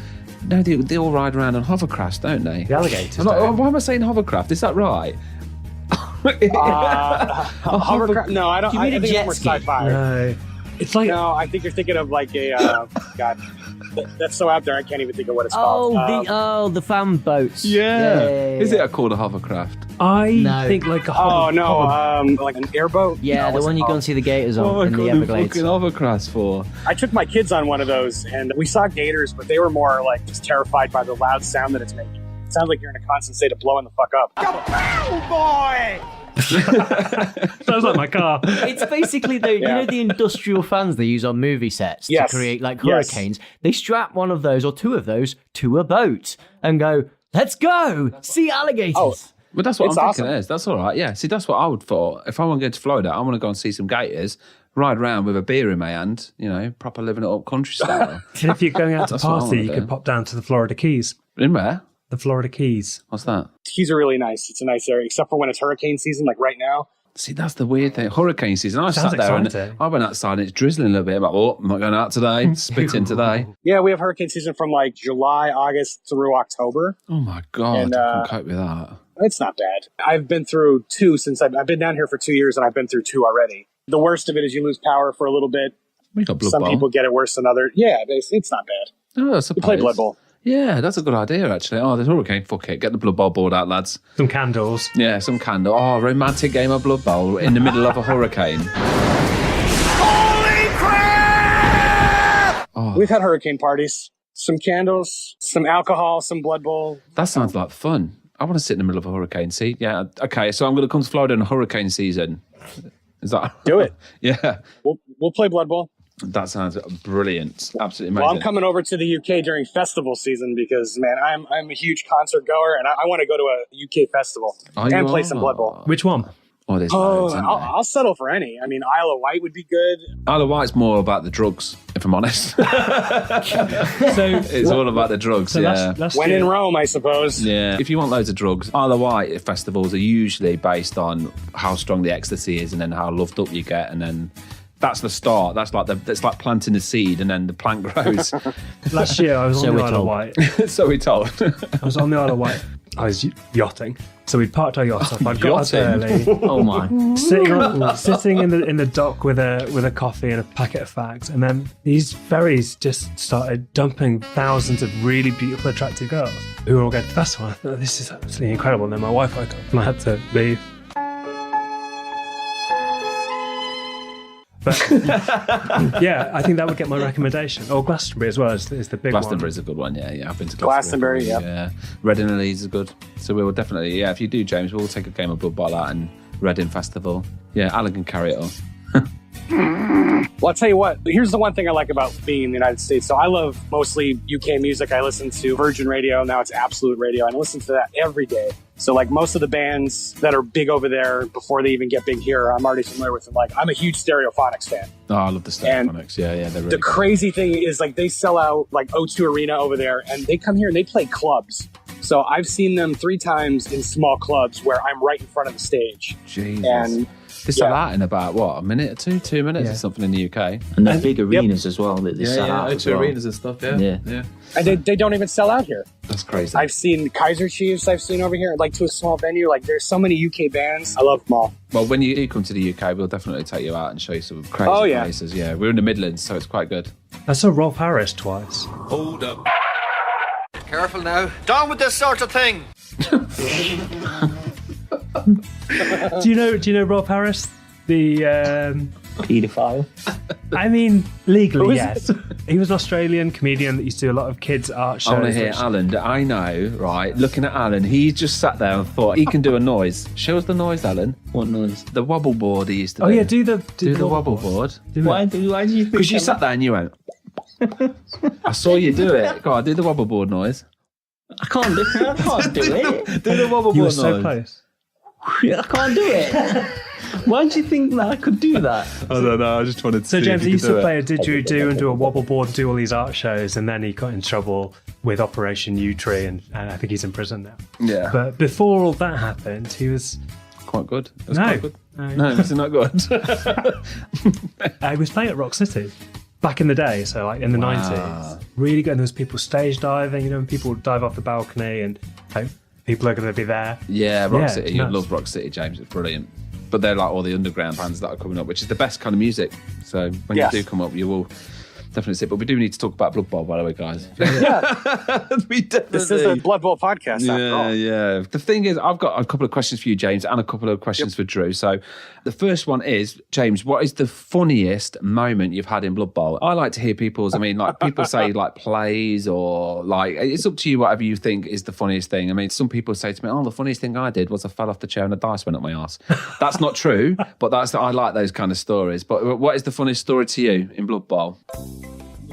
no, they all ride around on hovercrafts, don't they? The alligators. I'm like, why am I saying hovercraft? Is that right? Hovercraft? No, I don't. Do you mean I a think jet it's ski? more sci-fi. No. It's like... No, I think you're thinking of like a God. That's so out there. I can't even think of what it's Oh, called. the fan boats. Yeah. Yeah. Is it called a hovercraft? I No. think like a Oh hover... no, like an airboat. Yeah, No, the what's one it you go called? and see the gators on What in am I the calling Everglades. fucking hovercrafts for? I took my kids on one of those, and we saw gators, but they were more like just terrified by the loud sound that it's making. It sounds like you're in a constant state of blowing the fuck up. Sounds like my car. It's basically you know the industrial fans they use on movie sets Yes. to create like Yes. hurricanes. They strap one of those or two of those to a boat and go, "Let's go see alligators." Oh. But that's what It's I'm awesome. thinking it is. That's all right. Yeah. See, that's what I would thought. If I want to go to Florida, I want to go and see some gators, ride around with a beer in my hand, proper living it up country style. And if you're going out to That's what I party, wanna you do. can pop down to the Florida Keys. In where? The Florida Keys. What's that? Keys are really nice. It's a nice area, except for when it's hurricane season, like right now. See, that's the weird thing. Hurricane season. I Sounds sat there exciting. and I went outside and it's drizzling a little bit. I'm like, oh, I'm not going out today. Spitting today. Yeah, we have hurricane season from like July, August through October. Oh my God. And, I can cope with that. It's not bad. I've been through two since I've been down here for 2 years, and I've been through two already. The worst of it is you lose power for a little bit. We got Blood Some Bowl. people get it worse than others. Yeah, it's not bad. Oh, I You suppose. play Blood Bowl. Yeah, that's a good idea, actually. Oh, there's hurricane. Fuck it. Get the Blood Bowl board out, lads. Some candles. Yeah, some candle. Oh, romantic game of Blood Bowl in the middle of a hurricane. Oh, We've had hurricane parties. Some candles, some alcohol, some Blood Bowl. that sounds like fun. I want to sit in the middle of a hurricane. See? Yeah. Okay, so I'm going to come to Florida in hurricane season. Is that... Do it. Yeah. We'll play Blood Bowl. That sounds brilliant. Absolutely amazing. Well, I'm coming over to the UK during festival season because, man, I'm a huge concert goer, and I want to go to a UK festival and play some Blood Bowl. Which one? Oh, there's loads, isn't there? I'll settle for any. I mean, Isle of Wight would be good. Isle of Wight's more about the drugs, if I'm honest. So it's all about the drugs, yeah. When in Rome, I suppose. Yeah. If you want loads of drugs, Isle of Wight festivals are usually based on how strong the ecstasy is and then how loved up you get, and then that's the start. That's like planting a seed and then the plant grows. Last year I was on the Isle of Wight. So we're told. I was on the Isle of Wight. I was yachting. So we parked our yacht up. I got up early. Oh my! Sitting in the dock with a coffee and a packet of fags, and then these ferries just started dumping thousands of really beautiful, attractive girls who were all going to the festival. I thought, this is absolutely incredible. And then my wife woke up and I had to leave. But yeah, I think that would get my recommendation. Or Glastonbury as well is the big one. Glastonbury's a good one, yeah. I've been to Glastonbury, yeah. Reading and Leeds is good. So we will definitely, if you do, James, we'll take a game of Blood Bowl out and Reading Festival. Yeah, Alan can carry it on. Well, I'll tell you what, here's the one thing I like about being in the United States. So I love mostly UK music. I listen to Virgin Radio, now it's Absolute Radio, and I listen to that every day. So like most of the bands that are big over there before they even get big here, I'm already familiar with them. Like I'm a huge Stereophonics fan. Oh, I love the Stereophonics. Yeah, they're really the crazy thing is like they sell out like O2 Arena over there, and they come here and they play clubs. So I've seen them 3 times in small clubs where I'm right in front of the stage. Jesus. And they sell out in about, a minute or 2 minutes or something in the UK. And they're big arenas as well. That they sell out as O2 well. arenas and stuff, yeah. And they don't even sell out here. That's crazy. I've seen Kaiser Chiefs, I've seen over here, like to a small venue. Like there's so many UK bands. I love them all. Well, when you do come to the UK, we'll definitely take you out and show you some crazy places. Yeah, we're in the Midlands, so it's quite good. I saw Rolf Harris twice. Hold up. Careful now. Down with this sort of thing. Do you know Rolf Harris? The paedophile. I mean, legally, yes. He was an Australian comedian that used to do a lot of kids' art shows. I want to hear Alan. I know, right? Looking at Alan, he just sat there and thought he can do a noise. Show us the noise, Alan. What noise? The wobble board he used to do. Oh yeah, do the wobble board. Why do you think? Because you sat there and you went. I saw you do it. Go on, do the wobble board noise. I can't do it. Do the wobble board noise. You were so close. I can't do it. Why do you think that I could do that? I don't know. I just wanted to. So see James, if he you used could to do play it. a didgeridoo and do a wobble board and do all these art shows, and then he got in trouble with Operation U-Tree, and I think he's in prison now. Yeah. But before all that happened, he was quite good. It was no, quite good. No, it's not good. He was playing at Rock City back in the day, so like in the 90s. Really good. And there was people stage diving, and people would dive off the balcony and hope people are going to be there. Yeah, Rock City. You nuts. love Rock City, James. It's brilliant. But they're like all the underground bands that are coming up, which is the best kind of music. So when you do come up, you will definitely see it. But we do need to talk about Blood Bowl, by the way, guys. We definitely. This is a Blood Bowl podcast after all. Yeah. The thing is, I've got a couple of questions for you, James, and a couple of questions for Drew. So the first one is, James, what is the funniest moment you've had in Blood Bowl? I like to hear people's, people say like plays or like, it's up to you, whatever you think is the funniest thing. I mean, some people say to me, the funniest thing I did was I fell off the chair and a dice went up my arse. That's not true, but I like those kind of stories. But what is the funniest story to you in Blood Bowl?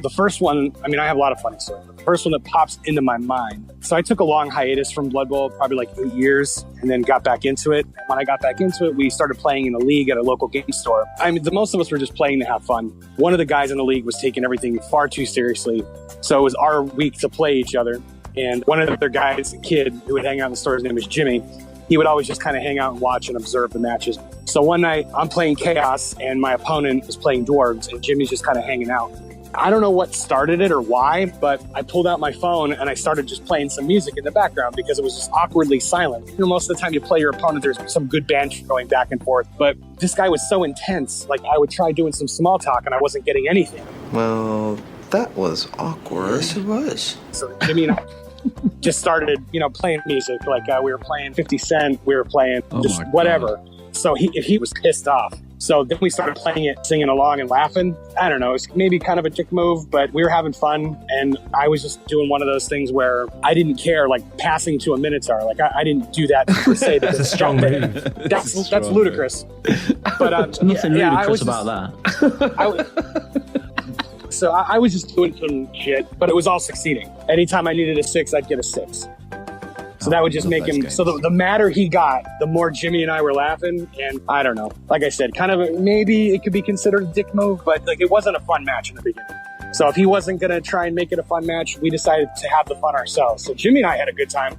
The first one, I have a lot of funny stories. The first one that pops into my mind. So I took a long hiatus from Blood Bowl, probably like 8 years, and then got back into it. And when I got back into it, we started playing in a league at a local game store. The most of us were just playing to have fun. One of the guys in the league was taking everything far too seriously. So it was our week to play each other. And one of the other guys, a kid who would hang out in the store, his name was Jimmy. He would always just kind of hang out and watch and observe the matches. So one night I'm playing Chaos and my opponent is playing Dwarves and Jimmy's just kind of hanging out. I don't know what started it or why, but I pulled out my phone and I started just playing some music in the background because it was just awkwardly silent. Most of the time you play your opponent, there's some good banter going back and forth. But this guy was so intense. Like I would try doing some small talk and I wasn't getting anything. Well, that was awkward. Yes, it was. So Jimmy and I just started, playing music. Like we were playing 50 Cent, we were playing just whatever. So he was pissed off. So then we started playing it, singing along and laughing. I don't know, it's maybe kind of a dick move, but we were having fun. And I was just doing one of those things where I didn't care, like passing to a Minotaur. Like I didn't do that per se. That's a strong move. That's ludicrous. But nothing ludicrous about that. So I was just doing some shit, but it was all succeeding. Anytime I needed a 6, I'd get a 6. So that would just make him, so the madder he got, the more Jimmy and I were laughing. And I don't know, like I said, kind of maybe it could be considered a dick move, but like it wasn't a fun match in the beginning. So if he wasn't going to try and make it a fun match, we decided to have the fun ourselves. So Jimmy and I had a good time.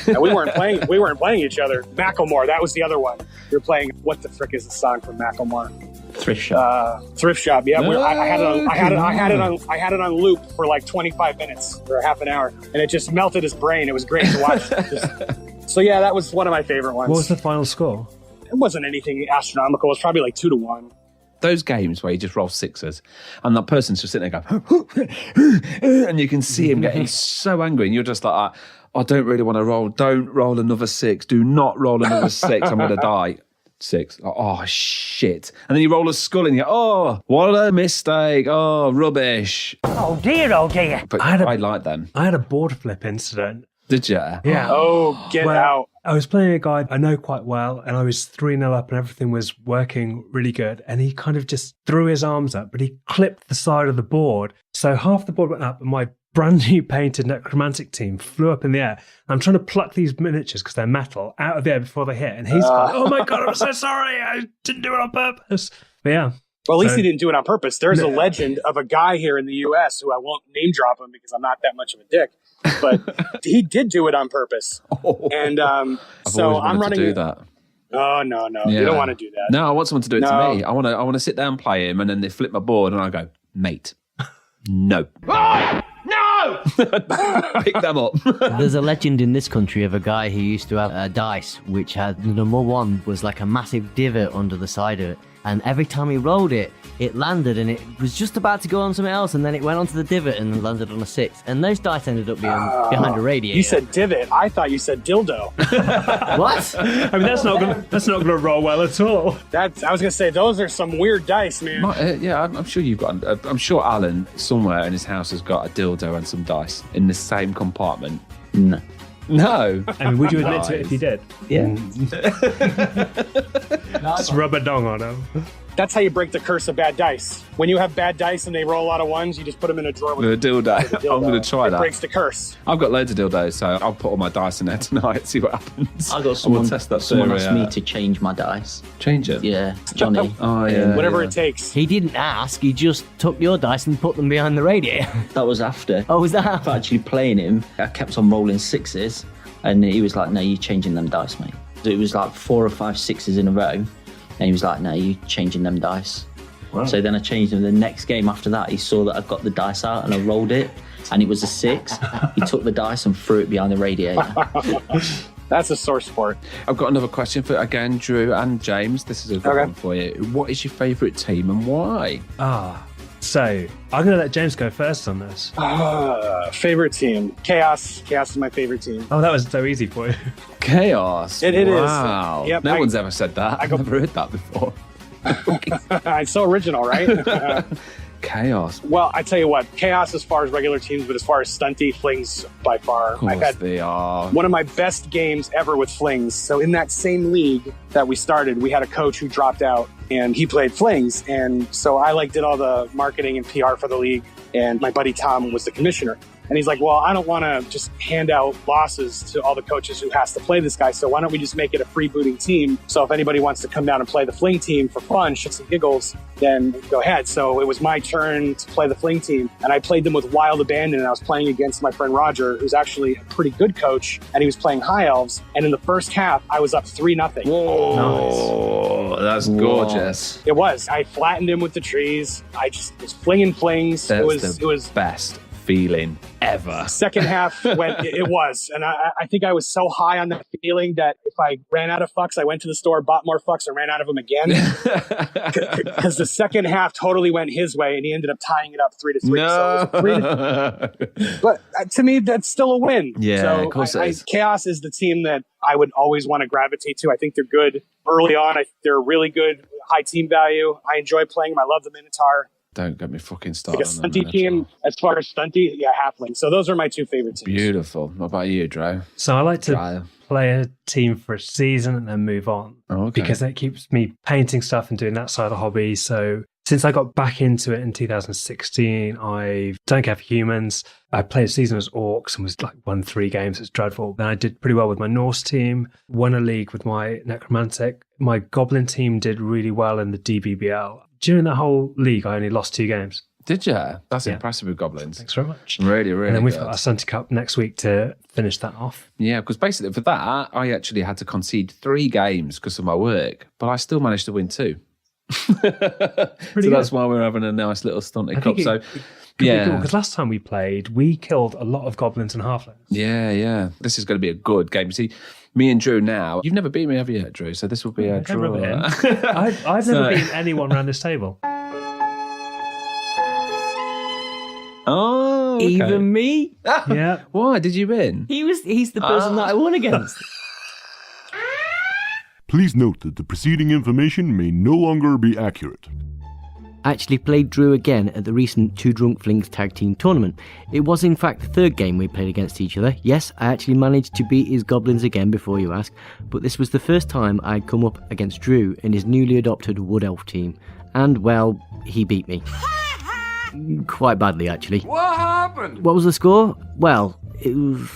And we weren't playing each other. Macklemore, that was the other one. We were playing, what the frick is the song from Macklemore? Thrift Shop. Thrift Shop, yeah. I had it on loop for like 25 minutes or half an hour, and it just melted his brain. It was great to watch. So yeah, that was one of my favorite ones. What was the final score? It wasn't anything astronomical. It was probably like 2-1. Those games where you just roll 6s and that person's just sitting there going, and you can see him getting so angry, and you're just like, I don't really want to roll. Don't roll another 6. Do not roll another 6. I'm going to die. 6. Oh, shit. And then you roll a skull and you go, oh, what a mistake. Oh, rubbish. Oh dear. But I like them. I had a board flip incident. Did you? Yeah. Oh, get out. I was playing a guy I know quite well, and I was 3-0 up and everything was working really good. And he kind of just threw his arms up, but he clipped the side of the board. So half the board went up and my brand new painted necromantic team flew up in the air. I'm trying to pluck these miniatures, because they're metal, out of the air before they hit. And he's gone, oh my God, I'm so sorry. I didn't do it on purpose. But yeah. Well, at least he didn't do it on purpose. There's a legend of a guy here in the U.S. who I won't name drop him because I'm not that much of a dick. But he did do it on purpose. And so I'm running. To do that. Oh, no. Yeah. You don't want to do that. No, I want someone to do it to me. I want to sit down and play him, and then they flip my board, and I go, mate, no. No! Pick them up. There's a legend in this country of a guy who used to have a dice which had the number 1 was like a massive divot under the side of it. And every time he rolled it, it landed, and it was just about to go on something else, and then it went onto the divot and landed on a 6. And those dice ended up being behind a radiator. You said divot. I thought you said dildo. What? I mean, that's not gonna roll well at all. I was gonna say those are some weird dice, man. Yeah, I'm sure you've got. I'm sure Alan somewhere in his house has got a dildo and some dice in the same compartment. No. I mean, would you admit to it if you did? Yeah. Just rub a dong on him. That's how you break the curse of bad dice. When you have bad dice and they roll a lot of 1s, you just put them in a drawer with a dildo. I'm going to try that. It breaks the curse. I've got loads of dildos, so I'll put all my dice in there tonight, see what happens. I got someone, test that someone asked me to change my dice. Change it? Yeah, Johnny. Oh, yeah. Whatever it takes. He didn't ask, he just took your dice and put them behind the radiator. That was after. Oh, was that after? Actually playing him, I kept on rolling 6s, and he was like, no, you're changing them dice, mate. So it was like 4 or 5 6s in a row, and he was like, no, you're changing them dice. Wow. So then I changed them. The next game after that, he saw that I got the dice out and I rolled it, and it was a 6. He took the dice and threw it behind the radiator. That's a sore sport. I've got another question for, again, Drew and James. This is a good one for you. What is your favourite team and why? So I'm going to let James go first on this. Favorite team? Chaos. Chaos is my favorite team. Oh, that was so easy for you. Chaos? It is. Wow. Yep, no one's ever said that. I've never heard that before. It's so original, right? Chaos. Well, I tell you what, Chaos as far as regular teams, but as far as stunty, Flings by far. Of course they are. One of my best games ever with Flings. So in that same league that we started, we had a coach who dropped out and he played Flings. And so I did all the marketing and PR for the league. And my buddy Tom was the commissioner. And he's like, well, I don't want to just hand out losses to all the coaches who has to play this guy. So why don't we just make it a freebooting team? So if anybody wants to come down and play the Fling team for fun, shits and giggles, then go ahead. So it was my turn to play the Fling team. And I played them with wild abandon. And I was playing against my friend Roger, who's actually a pretty good coach. And he was playing high elves. And in the first half, I was up 3-0. Whoa, nice. That's gorgeous. It was. I flattened him with the trees. I just was flinging flings. That's it was best feeling ever. Second half went, it was. And I think I was so high on that feeling that if I ran out of fucks, I went to the store, bought more fucks, and ran out of them again. Because the second half totally went his way, and he ended up tying it up 3-3. No. So it was but to me, that's still a win. Yeah, so of course it is. Chaos is the team that I would always want to gravitate to. I think they're good early on. They're really good, high team value. I enjoy playing them. I love the Minotaur. Don't get me fucking started. Like a stunty team, as far as stunty, yeah, halfling. So those are my two favorite teams. Beautiful. What about you, Drew? So I like to play a team for a season and then move on. Oh, okay. Because that keeps me painting stuff and doing that side of the hobby. So Since I got back into it in 2016, I don't care for humans. I played a season as orcs and was won 3 games. It's dreadful. Then I did pretty well with my Norse team, won a league with my necromantic. My goblin team did really well in the DBBL. During that whole league, I only lost 2 games. Did you? That's impressive with goblins. Thanks very much. Really, really And then we've good. got our Sunday Cup next week to finish that off. Yeah, because basically for that, I actually had to concede 3 games because of my work, but I still managed to win 2. So that's why we're having a nice little stunty cup. So, yeah. Because last time we played, we killed a lot of goblins and halflings. Yeah. This is going to be a good game. See, me and Drew now, you've never beat me, have you, Drew? So this will be a draw. I've never beaten anyone around this table. Oh, okay. Even me? Yeah. Why did you win? He's the person that I won against. Please note that the preceding information may no longer be accurate. I actually played Drew again at the recent Two Drunk Flings tag team tournament. It was in fact the 3rd game we played against each other. Yes, I actually managed to beat his goblins again before you ask, but this was the first time I'd come up against Drew in his newly adopted Wood Elf team. And, well, he beat me. Quite badly, actually. What happened? What was the score? Well, it was...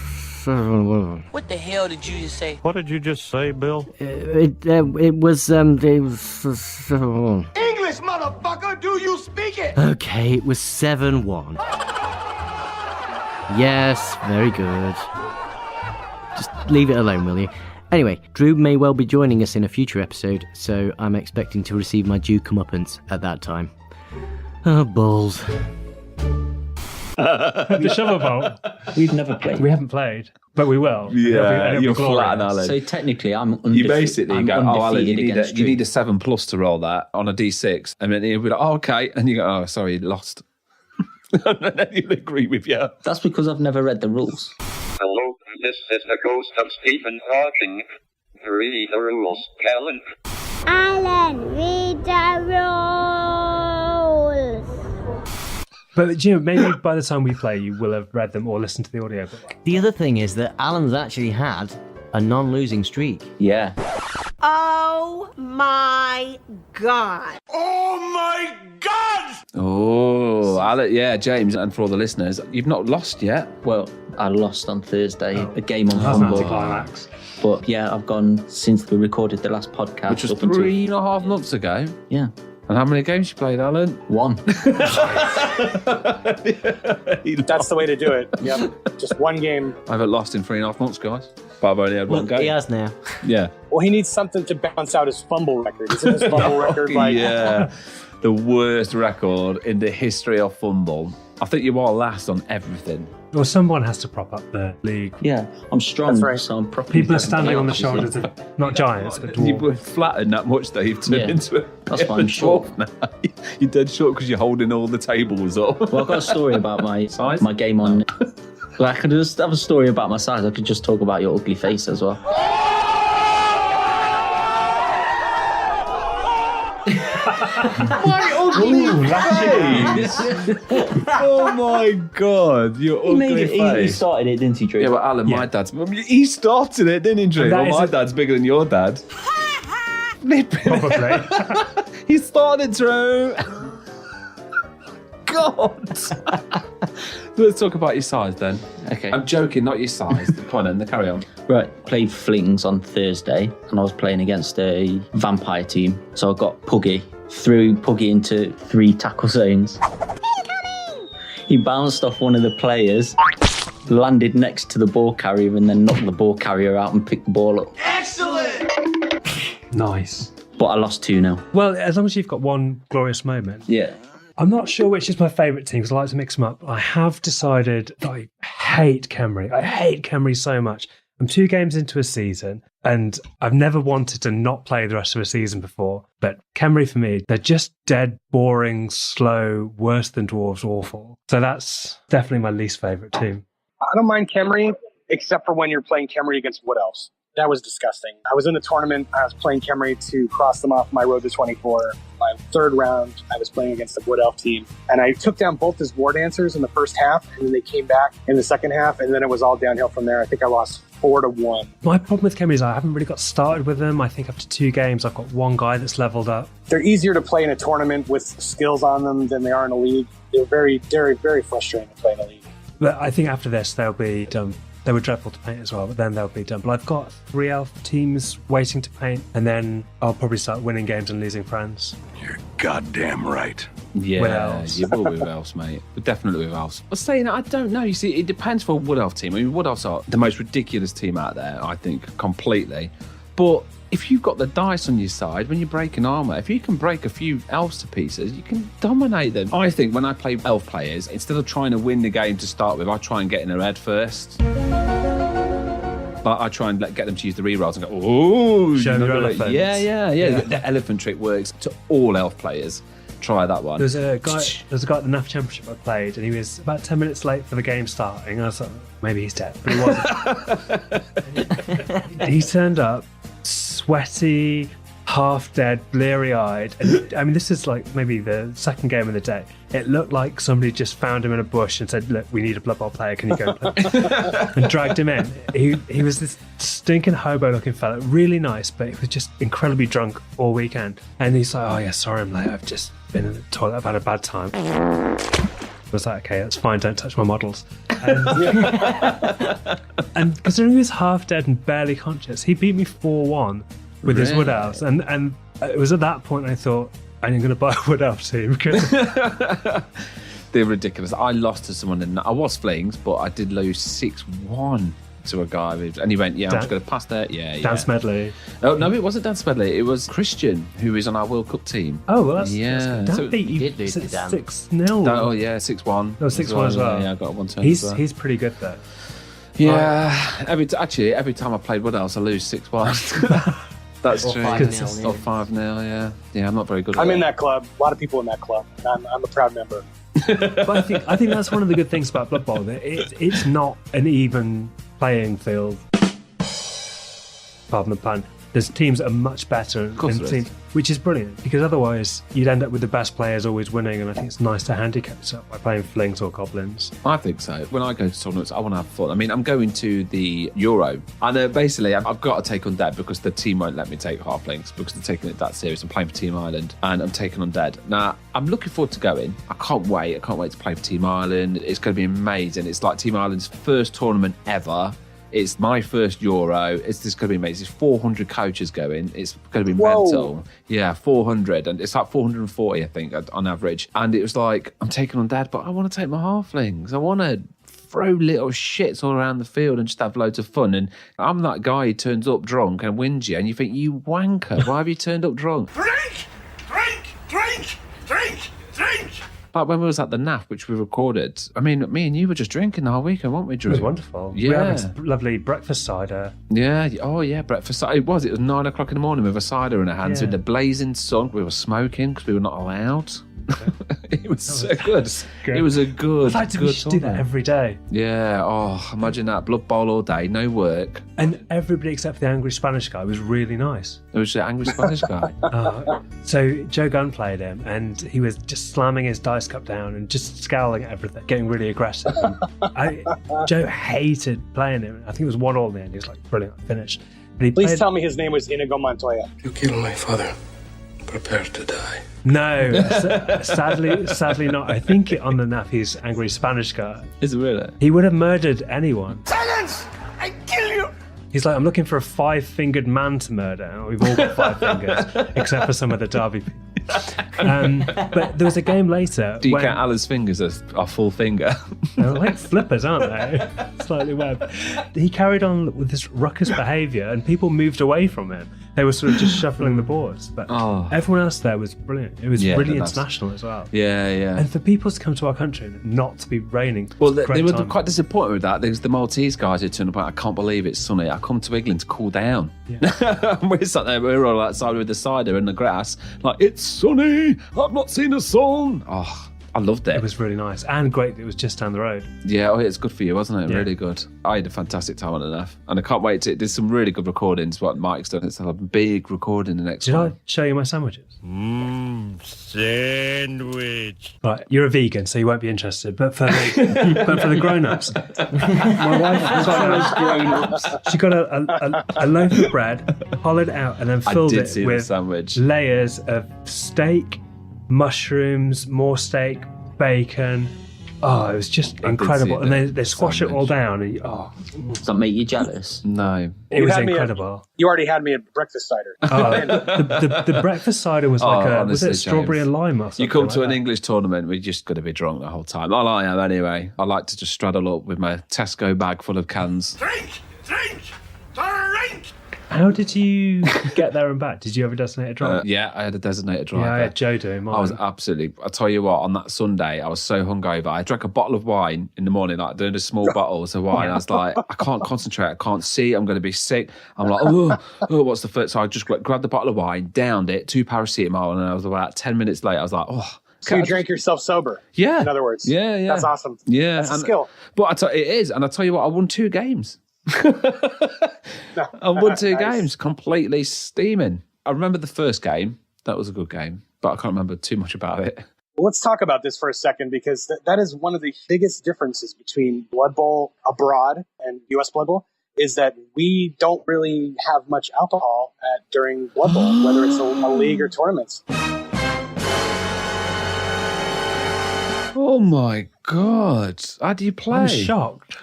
What the hell did you just say? What did you just say, Bill? It was... English, motherfucker! Do you speak it? Okay, it was 7-1. Yes, very good. Just leave it alone, will you? Anyway, Drew may well be joining us in a future episode, so I'm expecting to receive my due comeuppance at that time. Oh, balls. The shovel bolt. We've never played. We haven't played, but we will. Yeah, you're flat, Alan. So technically, I'm undefeated. You basically go, oh, Alan, you need a 7+ to roll that on a D6. And then he'll be like, oh, okay. And you go, oh, sorry, lost. And then he'll agree with you. That's because I've never read the rules. Hello, this is the ghost of Stephen Hawking. Read the rules, Kellen. Alan, read the rules. But Jim, maybe by the time we play, you will have read them or listened to the audiobook. The other thing is that Alan's actually had a non-losing streak. Yeah. Oh my god! Oh my god! Oh, Alan, yeah, James, and for all the listeners, you've not lost yet. Well, I lost on Thursday, a game on That's Humble. anticlimax. But yeah, I've gone since we recorded the last podcast. Which was up until- 3.5 months ago. Yeah. And how many games you played, Alan? 1. That's the way to do it. Yep. Just 1 game. I haven't lost in 3.5 months, guys. But I've only had 1 game. He has now. Yeah. Well, he needs something to balance out his fumble record. Isn't his fumble record like... Yeah. The worst record in the history of fumble. I think you are last on everything. Well, someone has to prop up the league. Yeah, I'm strong, That's right. so I'm properly... People are standing on the shoulders of not giants, but You dwarves. were flattened that much that you've turned into a That's why I'm short. now. You're dead short because you're holding all the tables up. Well, I've got a story about my Size? my game on... Well, I could just have a story about my size. I could just talk about your ugly face as well. My ugly face! Oh my god, your He made ugly it. He face. started it, didn't he, Drew? Yeah, but Alan, my dad's... He started it, didn't he, Drew? That Well, is my a- dad's bigger than your dad. Probably. He started, Drew. God. Let's talk about your size then. Okay. I'm joking, not your size. Come on then, carry on. Right, played Flings on Thursday, and I was playing against a vampire team. So I got Puggy, threw Puggy into 3 tackle zones. He bounced off one of the players, landed next to the ball carrier, and then knocked the ball carrier out and picked the ball up. Excellent! Nice. But I lost 2-0. Well, as long as you've got one glorious moment. Yeah. I'm not sure which is my favourite team because I like to mix them up. I have decided that I hate Kemri. I hate Kemri so much. I'm 2 games into a season and I've never wanted to not play the rest of a season before. But Kemri for me, they're just dead, boring, slow, worse than dwarves, awful. So that's definitely my least favourite team. I don't mind Kemri, except for when you're playing Kemri against Wood Elves. That was disgusting. I was in a tournament. I was playing Khemri to cross them off my road to 24. My third round, I was playing against the Wood Elf team. And I took down both his War Dancers in the first half, and then they came back in the second half, and then it was all downhill from there. I think I lost 4-1. My problem with Khemri is I haven't really got started with them. I think after 2 games, I've got one guy that's leveled up. They're easier to play in a tournament with skills on them than they are in a league. They're very, very, very frustrating to play in a league. But I think after this, they'll be done. They were dreadful to paint as well, but then they'll be done. But I've got 3 elf teams waiting to paint, and then I'll probably start winning games and losing friends. You're goddamn right. Yeah, Wood elves. you will with elves, mate. Definitely with elves. I was saying, I don't know. You see, it depends for a Wood Elf team. I mean, Wood Elves are the most ridiculous team out there, I think, completely. But if you've got the dice on your side, when you break an armor, if you can break a few elves to pieces, you can dominate them. I think when I play elf players, instead of trying to win the game to start with, I try and get in their head first. But I try and get them to use the rerolls and go, oh, show your elephant. Yeah. The elephant trick works to all elf players. Try that one. There's a guy at the NAF Championship I played, and he was about 10 minutes late for the game starting. I was like, maybe he's dead, but he wasn't. He turned up sweaty, half dead, bleary-eyed. And I mean, this is like maybe the second game of the day. It looked like somebody just found him in a bush and said, look, we need a Blood Bowl player, can you go play? And dragged him in. He was this stinking hobo-looking fella, really nice, but he was just incredibly drunk all weekend. And he's like, oh yeah, sorry I'm late, I've just been in the toilet, I've had a bad time. I was like, okay, that's fine, don't touch my models. And considering he was half dead and barely conscious, he beat me 4-1 with his Wood Elves. And it was at that point I thought, I'm going to buy a Wood Elf team. They're ridiculous. I lost to someone, I was Flings, but I did lose 6-1 to a guy. And he went, I'm just going to pass that. Dan Smedley. Oh, no, it wasn't Dan Smedley. It was Christian, who is on our World Cup team. Oh, well, that's Dan beat you 6-0. Oh, yeah, 6-1. Oh, 6-1 as well. Yeah, I got one turn. He's pretty good, though. Yeah, every time I played Wood Elves, I lose 6-1. That's true. 5-0, Or 5-0, yeah, I'm not very good at I'm that. in that club. A lot of people in that club. I'm a proud member. But I think that's one of the good things about Blood Bowl. That it's not an even playing field. Pardon the pun. There's teams that are much better, which is brilliant, because otherwise you'd end up with the best players always winning, and I think it's nice to handicap yourself by playing Flings or Goblins. I think so. When I go to tournaments, I want to have fun. I mean, I'm going to the Euro, and basically I've got to take on Dead because the team won't let me take Halflings because they're taking it that serious. I'm playing for Team Ireland, and I'm taking on Dead. Now, I'm looking forward to going. I can't wait to play for Team Ireland. It's going to be amazing. It's like Team Ireland's first tournament ever. It's my first Euro. It's just going to be amazing. It's 400 coaches going. It's going to be mental. Yeah, 400. And it's like 440, I think, on average. And it was like, I'm taking on Dad, but I want to take my Halflings. I want to throw little shits all around the field and just have loads of fun. And I'm that guy who turns up drunk and wins you. And you think, you wanker, why have you turned up drunk? Drink! Like when we was at the NAF, which we recorded, I mean, me and you were just drinking the whole weekend, weren't we, Drew? It was wonderful. Yeah. We had this lovely breakfast cider. Yeah. Oh, yeah, breakfast cider. It was 9 o'clock in the morning with a cider in our hands in the blazing sun. We were smoking because we were not allowed. It was so good. It was a good, I'd like to do that every day. Yeah. Oh, imagine that. Blood Bowl all day, no work. And everybody except for the angry Spanish guy was really nice. It was the angry Spanish guy. So Joe Gunn played him, and he was just slamming his dice cup down and just scowling at everything, getting really aggressive. Joe hated playing him. I think it was 1-1 in the end. He was like, brilliant, I finished. Please tell me his name was Inigo Montoya. You killed my father. Prepare to die. No, sadly not. I think on the NAF he's angry Spanish guy. Is it really? He would have murdered anyone. Silence! I kill you! He's like, I'm looking for a 5-fingered man to murder. And we've all got 5 fingers, except for some of the Derby people. But there was a game later. Do you count Alan's fingers as a full finger? They're like flippers, aren't they? Slightly webbed. He carried on with this ruckus behaviour, and people moved away from him. They were sort of just shuffling the boards. But everyone else there was brilliant. It was really international as well. Yeah. And for people to come to our country and not to be raining. Well, they were quite disappointed with that. There's the Maltese guys who turned up. I can't believe it's sunny. I come to England to cool down. Yeah. We're sat there. We're all outside with the cider in the grass. Like, it's sunny. I've not seen a sun. Oh, I loved it. It was really nice and great. It was just down the road. Yeah, it's good for you, wasn't it? Yeah. Really good. I had a fantastic time on enough, and I can't wait to. There's some really good recordings. What Mike's done, it's a big recording the next Did one. I show you my sandwiches? Sandwich. Right, you're a vegan, so you won't be interested. But for the grown-ups, my wife she got a loaf of bread, hollowed it out, and then filled it with sandwich. layers of steak, mushrooms, more steak, bacon. Oh, it was just incredible. And they squash it all down. And Does that make you jealous? No. It was incredible. You already had me at breakfast cider. The breakfast cider was like was it strawberry and lime or something? You come to like an that? English tournament, we're just going to be drunk the whole time. Well, I am anyway. I like to just straddle up with my Tesco bag full of cans. Drink! How did you get there and back? Did you have a designated driver? Yeah, I had a designated driver. Yeah, I had Joe doing mine. I was absolutely... I tell you what, on that Sunday, I was so hungover. I drank a bottle of wine in the morning, like doing a small bottles of wine. I was like, I can't concentrate. I can't see. I'm going to be sick. I'm like, what's the first? So I just grabbed the bottle of wine, downed it, 2 paracetamol, and I was about 10 minutes later, I was like, So you drank yourself sober. Yeah. In other words. Yeah. That's awesome. Yeah. That's a skill. But it is. And I tell you what, I won 2 games. I won 2 games completely steaming. I remember the first game. That was a good game, but I can't remember too much about it. Well, let's talk about this for a second, because that is one of the biggest differences between Blood Bowl abroad and US Blood Bowl, is that we don't really have much alcohol during Blood Bowl, whether it's a league or tournaments. Oh my God. How do you play? I'm shocked.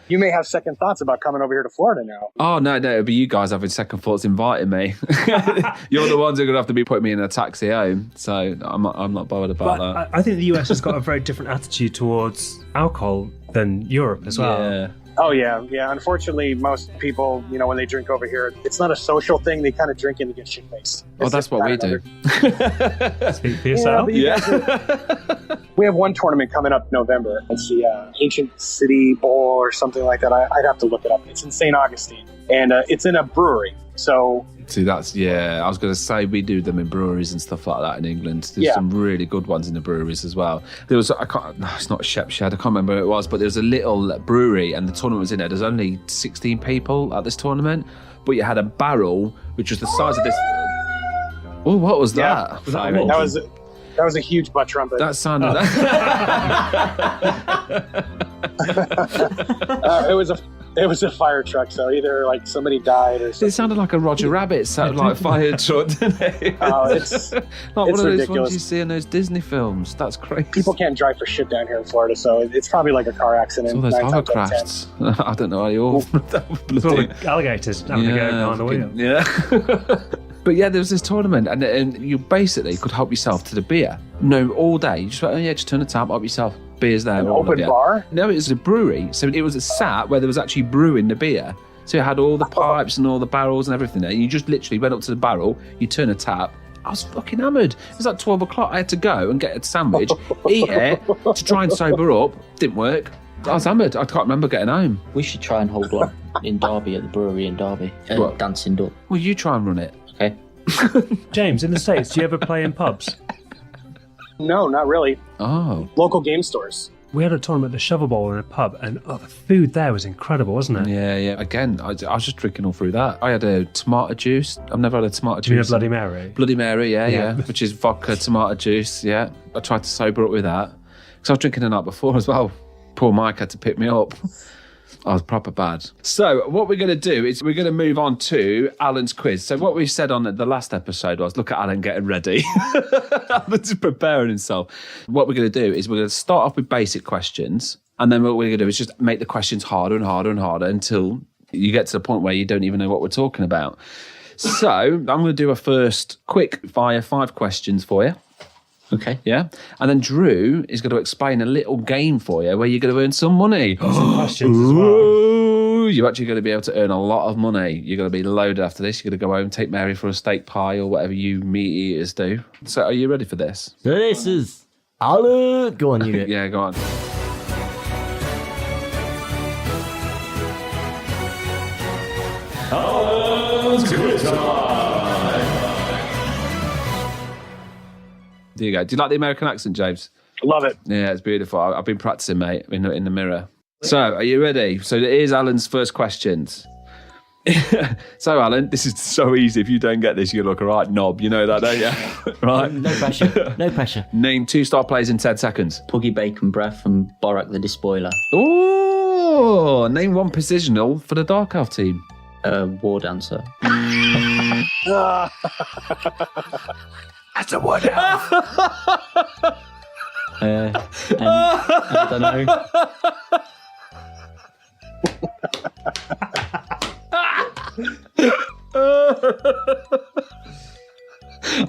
You may have second thoughts about coming over here to Florida now. Oh, no, it'll be you guys having second thoughts inviting me. You're the ones who are going to have to be putting me in a taxi home. So I'm not bothered about that. I think the US has got a very different attitude towards alcohol than Europe as well. Yeah. Oh, yeah. Unfortunately, most people, when they drink over here, it's not a social thing. They kind of drink in to get shit-faced. Oh, that's what we do. Speak for yourself. We have one tournament coming up in November. It's the Ancient City Bowl or something like that. I'd have to look it up. It's in St. Augustine, and it's in a brewery. So... See, I was going to say we do them in breweries and stuff like that in England. There's some really good ones in the breweries as well. There was, it's not Shep Shed, I can't remember who it was, but there was a little brewery and the tournament was in there. There's only 16 people at this tournament, but you had a barrel which was the size of this. Oh, what was that? Yeah, that was a huge butt trumpet. That sounded. It was a fire truck, so either like somebody died or something. It sounded like a Roger Rabbit fire truck, didn't it? Oh, it's like one of those ridiculous. ones you see in those Disney films. That's crazy. People can't drive for shit down here in Florida, so it's probably like a car accident. All those 9 times out of 10. hovercrafts. I don't know how you all. It's all the alligators having to go behind the wheel. Yeah. But yeah, there was this tournament, and you basically could help yourself to the beer. No, all day. You just went, just turn the tap, help yourself. Beer's there. An open bar? No, it was a brewery. So it was a sat where there was actually brewing the beer. So it had all the pipes and all the barrels and everything there. And you just literally went up to the barrel, you turn a tap. I was fucking hammered. It was like 12 o'clock. I had to go and get a sandwich, eat it, to try and sober up. Didn't work. I was hammered. I can't remember getting home. We should try and hold one in Derby, at the brewery in Derby. Dancing Duck. Well, you try and run it. Okay. James, in the States, do you ever play in pubs? No, not really. Oh. Local game stores. We had a tournament, the Shovel Bowl, in a pub, and the food there was incredible, wasn't it? Yeah. Again, I was just drinking all through that. I had a tomato juice. I've never had a tomato Do you mean a juice. Bloody Mary? Bloody Mary, yeah. Which is vodka, tomato juice, yeah. I tried to sober up with that. Because I was drinking the night before as well. Poor Mike had to pick me up. I was proper bad. So what we're going to do is we're going to move on to Alan's quiz. So what we said on the last episode was, look at Alan getting ready. Alan's preparing himself. What we're going to do is we're going to start off with basic questions. And then what we're going to do is just make the questions harder and harder and harder until you get to the point where you don't even know what we're talking about. So I'm going to do a first quick fire 5 questions for you. Okay. Yeah. And then Drew is going to explain a little game for you where you're going to earn some money. Some questions as well. You're actually going to be able to earn a lot of money. You're going to be loaded after this. You're going to go home, take Mary for a steak pie or whatever you meat eaters do. So are you ready for this? So this is Alan. Go on, you do it. Yeah, go on. There you go. Do you like the American accent, James? Love it. Yeah, it's beautiful. I've been practicing, mate, in the mirror. So, are you ready? So, here's Alan's first questions. So, Alan, this is so easy. If you don't get this, you look a right knob. You know that, don't you? Right? No pressure. No pressure. Name 2 star players in 10 seconds. Puggy Bacon Breath and Borak the Despoiler. Oh, name 1 positional for the Dark Elf team. War Dancer. That's a War Elf. I don't know.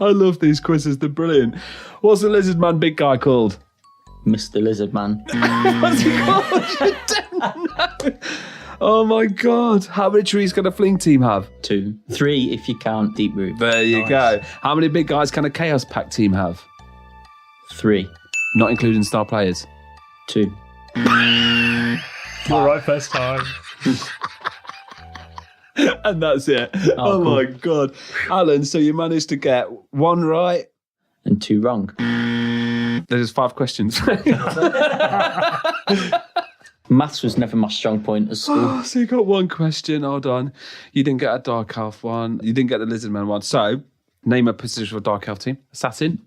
I love these quizzes, they're brilliant. What's the lizard man big guy called? Mr. Lizard Man. What's he called? You don't know. Oh my God. How many trees can a Fling team have? 2. 3 if you count Deep Root. There you go. How many big guys can a Chaos Pack team have? 3. Not including star players? 2. You're right first time. And that's it. Oh cool. my God. Alan, so you managed to get 1 right and 2 wrong. There's 5 questions. Maths was never my strong point at school. So you got 1 question. Hold on. You didn't get a Dark Elf one. You didn't get the Lizard Man one. So, name a position for a Dark Elf team. Assassin.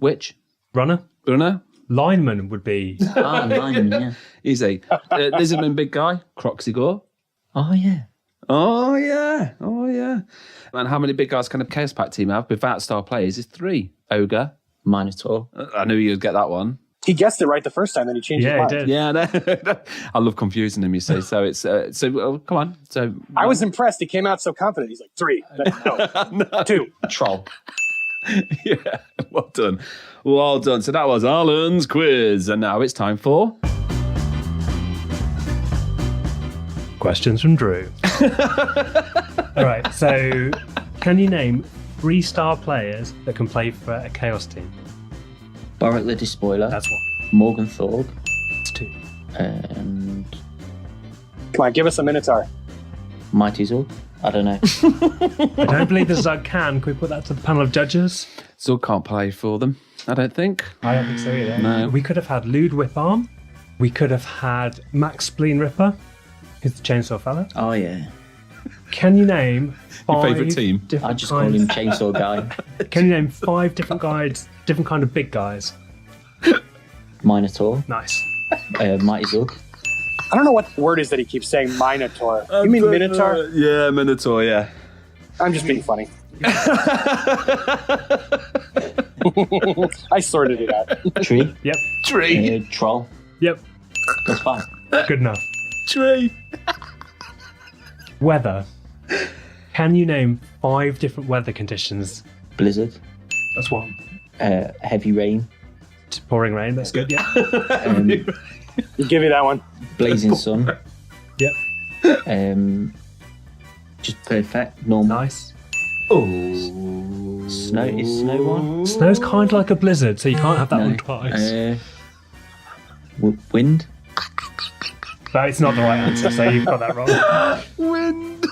Witch. Runner. Lineman would be. Lineman, yeah. Easy. Lizardman big guy. Croxy Gore. Oh, yeah. Oh, yeah. Oh, yeah. And how many big guys can a Chaos Pack team have without star players? Is 3. Ogre. Minotaur. I knew you'd get that one. He guessed it right the first time, then he changed his mind. He did. Yeah, no. I love confusing him, you see. So it's come on. So I was impressed. He came out so confident. He's like 3. No. 2. Troll. Yeah, well done. Well done. So that was Alan's quiz. And now it's time for... Questions from Drew. All right, so can you name 3 star players that can play for a Chaos team? Borak the Despoiler. That's 1. Morgan Thorg. That's 2. And... Come on, give us a Minotaur. Mighty Zorg. I don't know. I don't believe the Zug can. Can we put that to the panel of judges? Zug can't play for them, I don't think. I don't think so either. No. We could have had Lude Whiparm. We could have had Max Spleen Ripper, who's the chainsaw fella. Oh, yeah. Can you name 5 Your favourite team? I just call him Chainsaw Guy. Can you name 5 different guys, different kind of big guys? Minotaur. Nice. Mighty Zorg. I don't know what word is that he keeps saying Minotaur. You mean Minotaur? Yeah, Minotaur, yeah. I'm just being funny. I sorted it out. Tree. Yep. Tree. Troll. Yep. That's fine. Good enough. Tree. Weather. Can you name 5 different weather conditions? Blizzard. That's 1. Heavy rain. Pouring rain. That's good. Yeah. Give me that one. Blazing sun. Yep. Just perfect. Normal. Nice. Oh. Snow. Is snow one? Snow's kind of like a blizzard, so you can't have that one twice. Wind. But it's not the right answer, so you've got that wrong. Wind.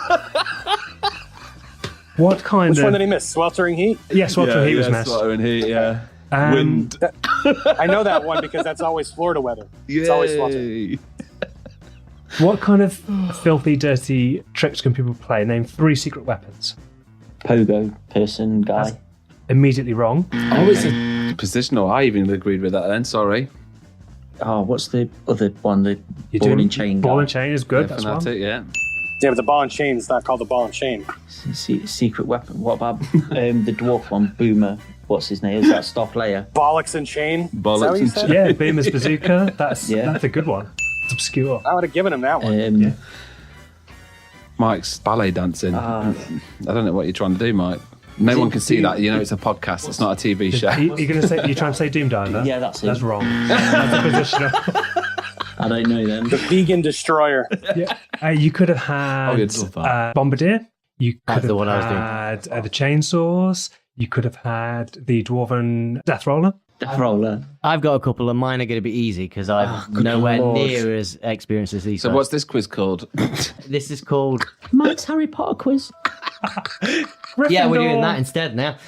What kind Which of... one did he miss? Sweltering Heat? Yeah, Sweltering Heat was missed. Sweltering Heat, yeah. Wind. I know that one because that's always Florida weather. It's always sweltering. What kind of filthy, dirty tricks can people play? Name 3 secret weapons. Pogo, person, guy. That's immediately wrong. Oh, it's a positional. I even agreed with that then, sorry. Oh, what's the other one? The ball and chain guy. Ball and chain is good, that's one. Yeah. Yeah, but the ball and chain is not called the ball and chain. Secret weapon. What about the dwarf one? Boomer. What's his name? Is that star player? Bollocks and chain? Bollocks and chain. Yeah, Boomer's Bazooka. That's a good one. It's obscure. I would have given him that one. Mike's ballet dancing. I don't know what you're trying to do, Mike. No one can see that. You know, it's a podcast. It's not a TV show. You're trying to say Doom Diver? Yeah, that's it. That's wrong. That's a positional. I don't know them. The vegan destroyer. Yeah. You could have had Bombardier. You could have the one I was had the chainsaws. You could have had the Dwarven Death Roller. Death Roller. I've got a couple, and mine are going to be easy because I'm nowhere near as experienced as these. So what's this quiz called? This is called Mike's Harry Potter quiz. Yeah, we're doing that instead now.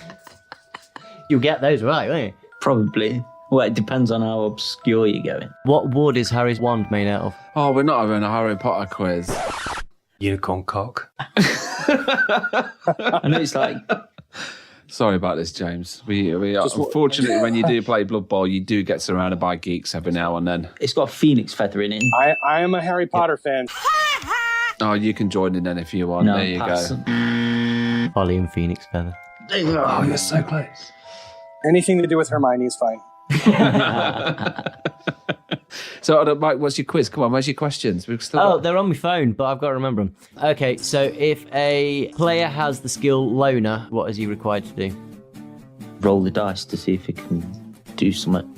You'll get those right, won't you? Probably. Well, it depends on how obscure you're going. What wood is Harry's wand made out of? Oh, we're not having a Harry Potter quiz. Unicorn cock. I know it's like... Sorry about this, James. We are, unfortunately, when you do play Blood Bowl, you do get surrounded by geeks every now and then. It's got a phoenix feather in it. I am a Harry Potter fan. Oh, you can join in then if you want. No, there you pass. go. Holly and phoenix feather. Oh, you're so close. Anything to do with Hermione is fine. So, Mike, what's your quiz? Come on, where's your questions? We've still they're on my phone, but I've got to remember them. Okay, so if a player has the skill loner, what is he required to do? Roll the dice to see if it can do something.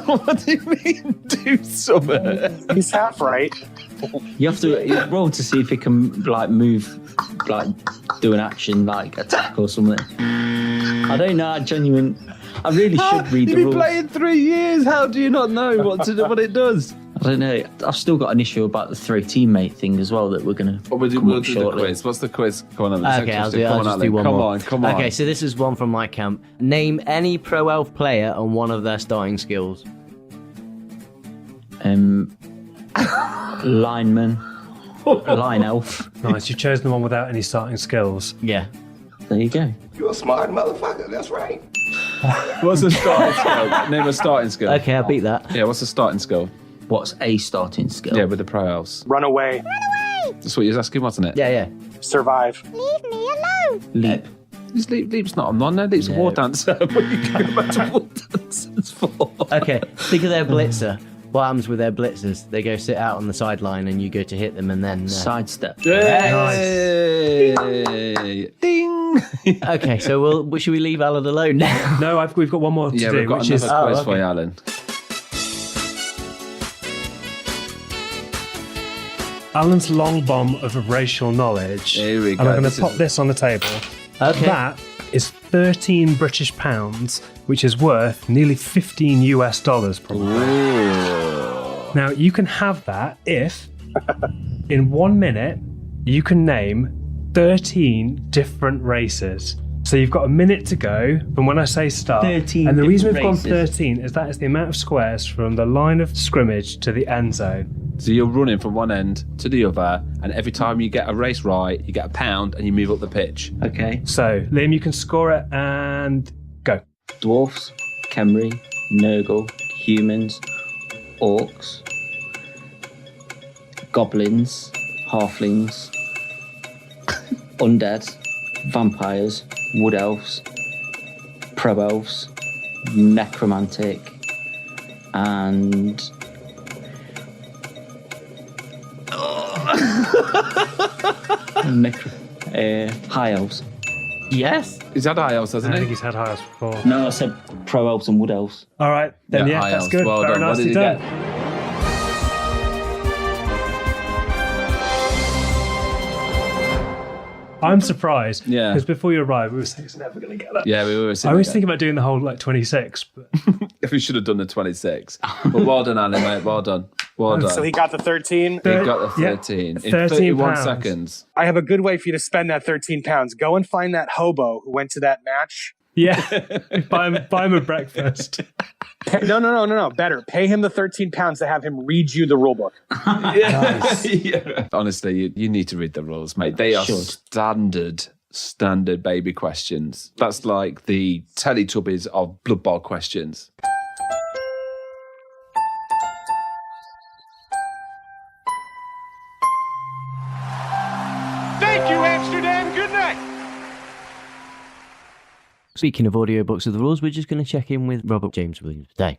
What do you mean, do something? He's half right. You have to roll to see if it can, like, move, like, do an action, like, attack or something. I don't know, I really should read the rules. You've been playing 3 years. How do you not know what it does? I don't know. I've still got an issue about the throw teammate thing as well that we're going to. We'll do the quiz. What's the quiz? Come on, Alan. Okay, I'll just do one more. Come on. Okay, so this is one from my camp. Name any Pro Elf player and one of their starting skills. Lineman. Line elf. Nice, you've chosen the one without any starting skills. Yeah. There you go. You're a smart motherfucker, that's right. What's a starting skill? Name a starting skill. Okay, I beat that. Yeah, what's a starting skill? What's a starting skill? Yeah, with the Pro Elves. Run away. That's what you was asking, wasn't it? Yeah. Survive. Leave me alone. Leap. Leap's not on there. Leap's a war dancer. What are you going back to war dancers for? Okay, think of their blitzer. What happens with their blitzers? They go sit out on the sideline and you go to hit them and then... Sidestep. Hey! Ding! Okay, so should we leave Alan alone now? No, we've got one more to do, we've got which is... another quiz for you, Alan. Alan's long bomb of racial knowledge. Here we go. And I'm going to pop this on the table. Okay. That is 13 British pounds, which is worth nearly $15 US probably. Ooh. Now, you can have that if, in 1 minute, you can name 13 different races. So you've got a minute to go from when I say start. 13 and the reason we've different gone 13 is that is the amount of squares from the line of scrimmage to the end zone. So you're running from one end to the other, and every time you get a race right, you get a pound and you move up the pitch. Okay. So, Liam, you can score it and go. Dwarfs, Khemri, Nurgle, humans, orcs, goblins, halflings, undead, vampires, wood elves, pro elves, necromantic, and high elves. Yes. He's had high elves, hasn't I he? think he's had high elves before. No, I said pro elves and wood elves. All right, then high that's elves. good. Well Very done. What nicely did he done. get? I'm surprised. Yeah. Because before you arrived, we were saying it's never going to get that. Yeah, we were I was thinking about doing the whole 26, but If we should have done the 26. But well done, Alan, mate. Well done. Well done. So he got the 13. He got the 13 in 13 31 pounds. seconds. I have a good way for you to spend that 13 pounds. Go and find that hobo who went to that match. yeah, buy him a breakfast. No. Better. Pay him the 13 pounds to have him read you the rule book. Yeah. Honestly, you need to read the rules, mate. They are standard baby questions. That's like the Teletubbies of Blood Bowl questions. Thank you, Amsterdam. Good night. Speaking of audiobooks of the rules, we're just going to check in with Robert James Williams today.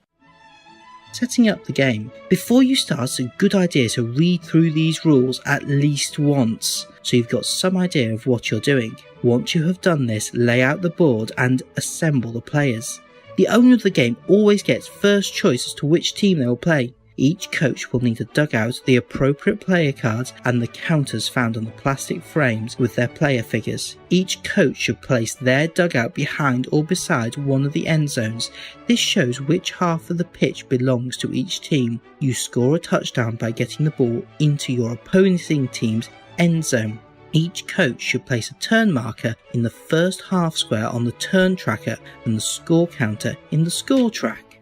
Setting up the game. Before you start, it's a good idea to read through these rules at least once, so you've got some idea of what you're doing. Once you have done this, lay out the board and assemble the players. The owner of the game always gets first choice as to which team they will play. Each coach will need to dug out the appropriate player cards and the counters found on the plastic frames with their player figures. Each coach should place their dugout behind or beside one of the end zones. This shows which half of the pitch belongs to each team. You score a touchdown by getting the ball into your opposing team's end zone. Each coach should place a turn marker in the first half square on the turn tracker and the score counter in the score track.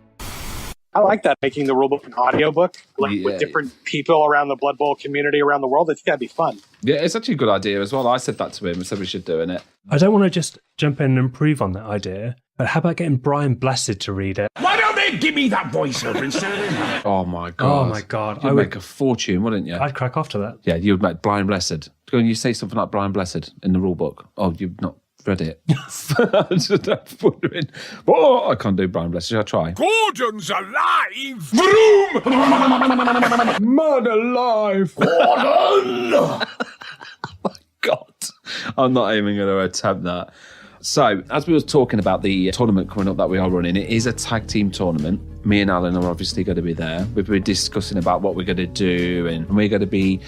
I like that, making the rulebook an audiobook, with different people around the Blood Bowl community around the world. I think that'd be fun. Yeah, it's actually a good idea as well. I said that to him. I said we should do it. I don't want to just jump in and improve on that idea, but how about getting Brian Blessed to read it? Why don't they give me that voiceover instead of him? Oh my god! Oh my god! You'd make a fortune, wouldn't you? I'd crack off to that. Yeah, you'd make Brian Blessed. Go and you say something like Brian Blessed in the rule book. Oh, you've not read it. I'm just wondering. Oh, I can't do Brian Blessed. Shall I try? Gordon's alive! Vroom! Man alive! Gordon! Oh my god. I'm not even going to attempt that. So, as we were talking about the tournament coming up that we are running, it is a tag team tournament. Me and Alan are obviously going to be there. We've been discussing about what we're going to do, and we're going to be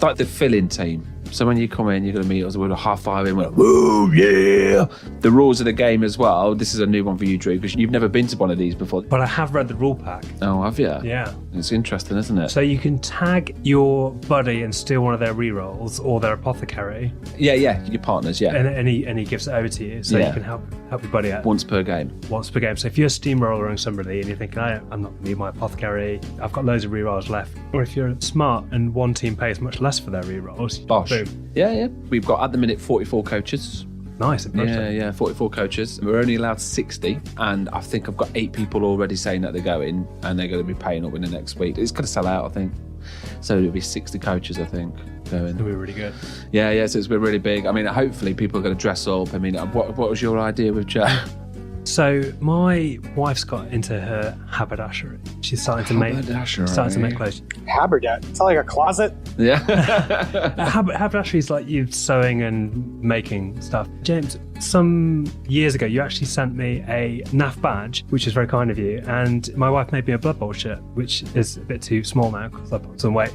like the fill-in team. So when you come in, you're going to meet us with a high-five, we're like, woo, yeah! The rules of the game as well. This is a new one for you, Drew, because you've never been to one of these before. But I have read the rule pack. Oh, have you? Yeah. It's interesting, isn't it? So you can tag your buddy and steal one of their rerolls or their apothecary. Yeah, your partners, yeah. And he gives it over to you, so you can help your buddy out. Once per game. Once per game. So if you're steamrolling somebody and you're thinking, I'm not going to need my apothecary, I've got loads of rerolls left. Or if you're smart and one team pays much less for their rerolls, bosh. Boom. Yeah. We've got at the minute 44 coaches. Nice. Yeah, 44 coaches. We're only allowed 60, and I think I've got 8 people already saying that they're going, and they're going to be paying up in the next week. It's going to sell out, I think. So it'll be 60 coaches, I think, going. It'll be really good. Yeah, so it's been really big. I mean, hopefully people are going to dress up. I mean, what was your idea with Joe? So my wife's got into her haberdashery. She's starting to make clothes. Haberdashery? It's like a closet? Yeah. Haberdashery is like you sewing and making stuff. James, some years ago, you actually sent me a NAF badge, which is very kind of you, and my wife made me a Blood Bowl shirt, which is a bit too small now because I put on some weight.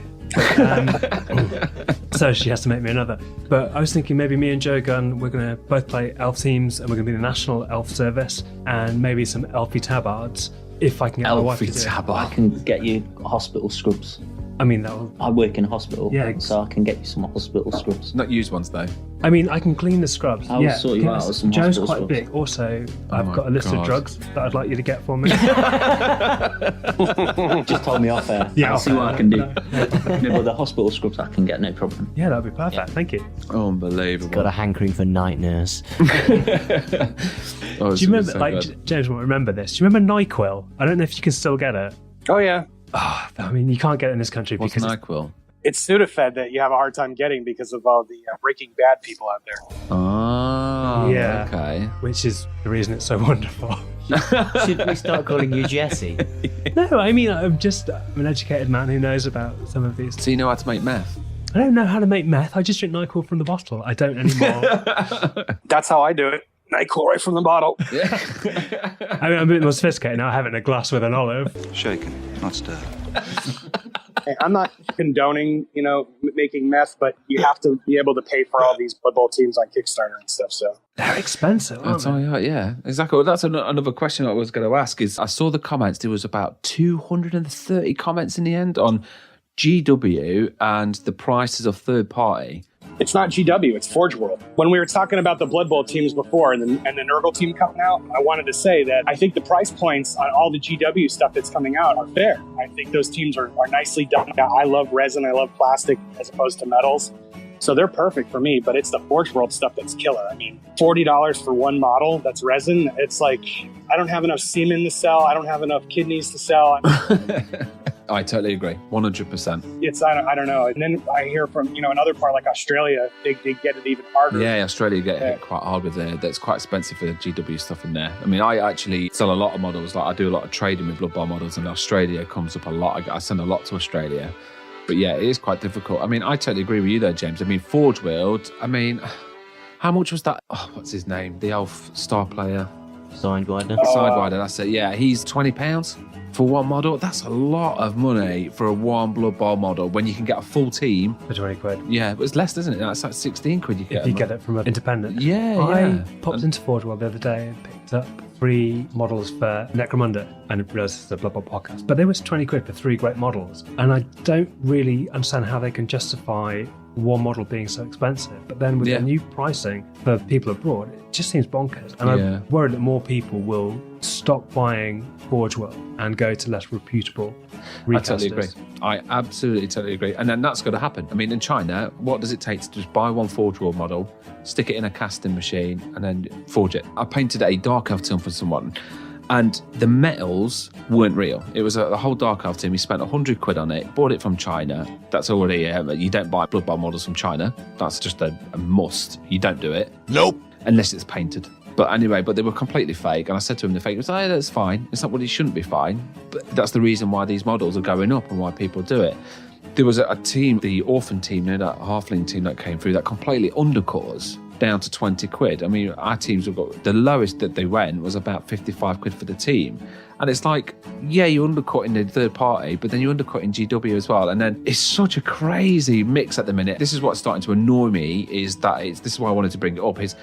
So she has to make me another. But I was thinking maybe me and Joe Gunn, we're going to both play elf teams and we're going to be the National Elf Service and maybe some elfie tabards if I can get my wife to do it. I can get you hospital scrubs. I mean, that will... I work in a hospital, yeah, so I can get you some hospital scrubs. Not used ones, though. I mean, I can clean the scrubs. I'll sort you out with some Joe's hospital quite scrubs. big. Also, I've got a list of drugs that I'd like you to get for me. Just told me off air. Yeah, I'll see what I can do. No, but the hospital scrubs I can get, no problem. Yeah, that'd be perfect. Thank you. Unbelievable. Got a hankering for night nurse. Do you remember, James won't remember this. Do you remember NyQuil? I don't know if you can still get it. Oh, yeah. Oh, I mean, you can't get it in this country What's because NyQuil? It's Sudafed that you have a hard time getting because of all the Breaking Bad people out there. Oh, yeah. Okay. Which is the reason it's so wonderful. Should we start calling you Jesse? No, I mean, I'm an educated man who knows about some of these. So you know how to make meth? I don't know how to make meth. I just drink NyQuil from the bottle. I don't anymore. That's how I do it. NyQuil right from the bottle. Yeah. I mean, I'm a bit more sophisticated now. I have it in a glass with an olive. Shaken, not stirred. Hey, I'm not condoning, making meth, but you have to be able to pay for all these Blood Bowl teams on Kickstarter and stuff. So they're expensive, aren't they? Yeah, exactly. Well, that's another question I was going to ask. Is I saw the comments. There was about 230 comments in the end on GW and the prices of third party. It's not GW, it's Forge World. When we were talking about the Blood Bowl teams before and the Nurgle team coming out, I wanted to say that I think the price points on all the GW stuff that's coming out are fair. I think those teams are nicely done. I love resin, I love plastic as opposed to metals. So they're perfect for me, but it's the Forge World stuff that's killer. I mean, $40 for one model that's resin, it's like, I don't have enough semen to sell, I don't have enough kidneys to sell. I totally agree, 100%. It's I don't know. And then I hear from another part like Australia, they get it even harder. Yeah, Australia get hit quite hard with it. That's quite expensive for the GW stuff in there. I mean, I actually sell a lot of models. Like I do a lot of trading with Blood Bowl models, and Australia comes up a lot. I send a lot to Australia, but yeah, it is quite difficult. I mean, I totally agree with you there, James. I mean, Forge World. I mean, how much was that? Oh, what's his name? The elf star player. Sidewinder. Sidewinder. That's it. Yeah, he's £20. For one model, that's a lot of money for a one Blood Bowl model when you can get a full team. For 20 quid. Yeah, but it's less, isn't it? That's like 16 quid you get. If you get it from an independent. Yeah, I popped into Forge World the other day and picked picked up 3 models for Necromunda, and I realised this is a Blood Bowl podcast, but they was 20 quid for 3 great models, and I don't really understand how they can justify one model being so expensive. But then with the new pricing for people abroad, it just seems bonkers. And I'm worried that more people will stop buying Forge World and go to less reputable recasters. I totally agree. I absolutely totally agree. And then that's going to happen. I mean, in China, what does it take to just buy one Forge World model, stick it in a casting machine, and then forge it? I painted a Dark Elf team for someone, and the metals weren't real. It was a whole Dark Elf team. He spent 100 quid on it, bought it from China. That's already, you don't buy Blood Bowl models from China. That's just a must. You don't do it. Nope. Unless it's painted. But anyway, they were completely fake. And I said to him, the fake, he was like, that's fine. It's not what it shouldn't be fine. But that's the reason why these models are going up and why people do it. There was a team, the Orphan team, that Halfling team that came through that completely undercut us down to 20 quid. I mean, our teams have got, the lowest that they went was about 55 quid for the team. And it's like, yeah, you're undercutting the third party, but then you're undercutting GW as well. And then it's such a crazy mix at the minute. This is what's starting to annoy me, is that this is why I wanted to bring it up, is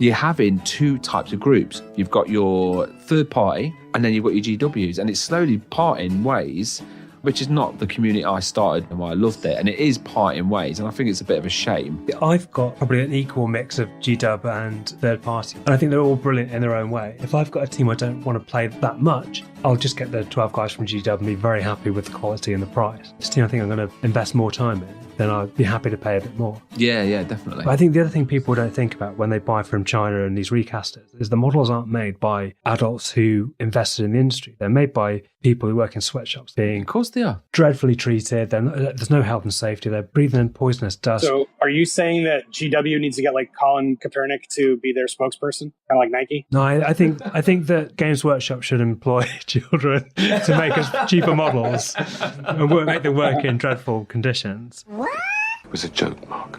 you're having 2 types of groups. You've got your third party, and then you've got your GWs, and it's slowly parting ways, which is not the community I started and why I loved it. And it is parting ways, and I think it's a bit of a shame. I've got probably an equal mix of GW and third party, and I think they're all brilliant in their own way. If I've got a team I don't want to play that much, I'll just get the 12 guys from GW and be very happy with the quality and the price. This team I think I'm going to invest more time in, then I'd be happy to pay a bit more. Yeah, definitely. But I think the other thing people don't think about when they buy from China and these recasters is the models aren't made by adults who invested in the industry. They're made by people who work in sweatshops being, of course they are, dreadfully treated. There's no health and safety. They're breathing in poisonous dust. So are you saying that GW needs to get like Colin Kaepernick to be their spokesperson, kind of like Nike? No, I think that Games Workshop should employ children to make us cheaper models and make them work in dreadful conditions. It was a joke, Mark.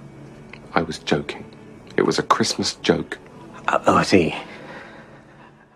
I was joking. It was a Christmas joke. I see.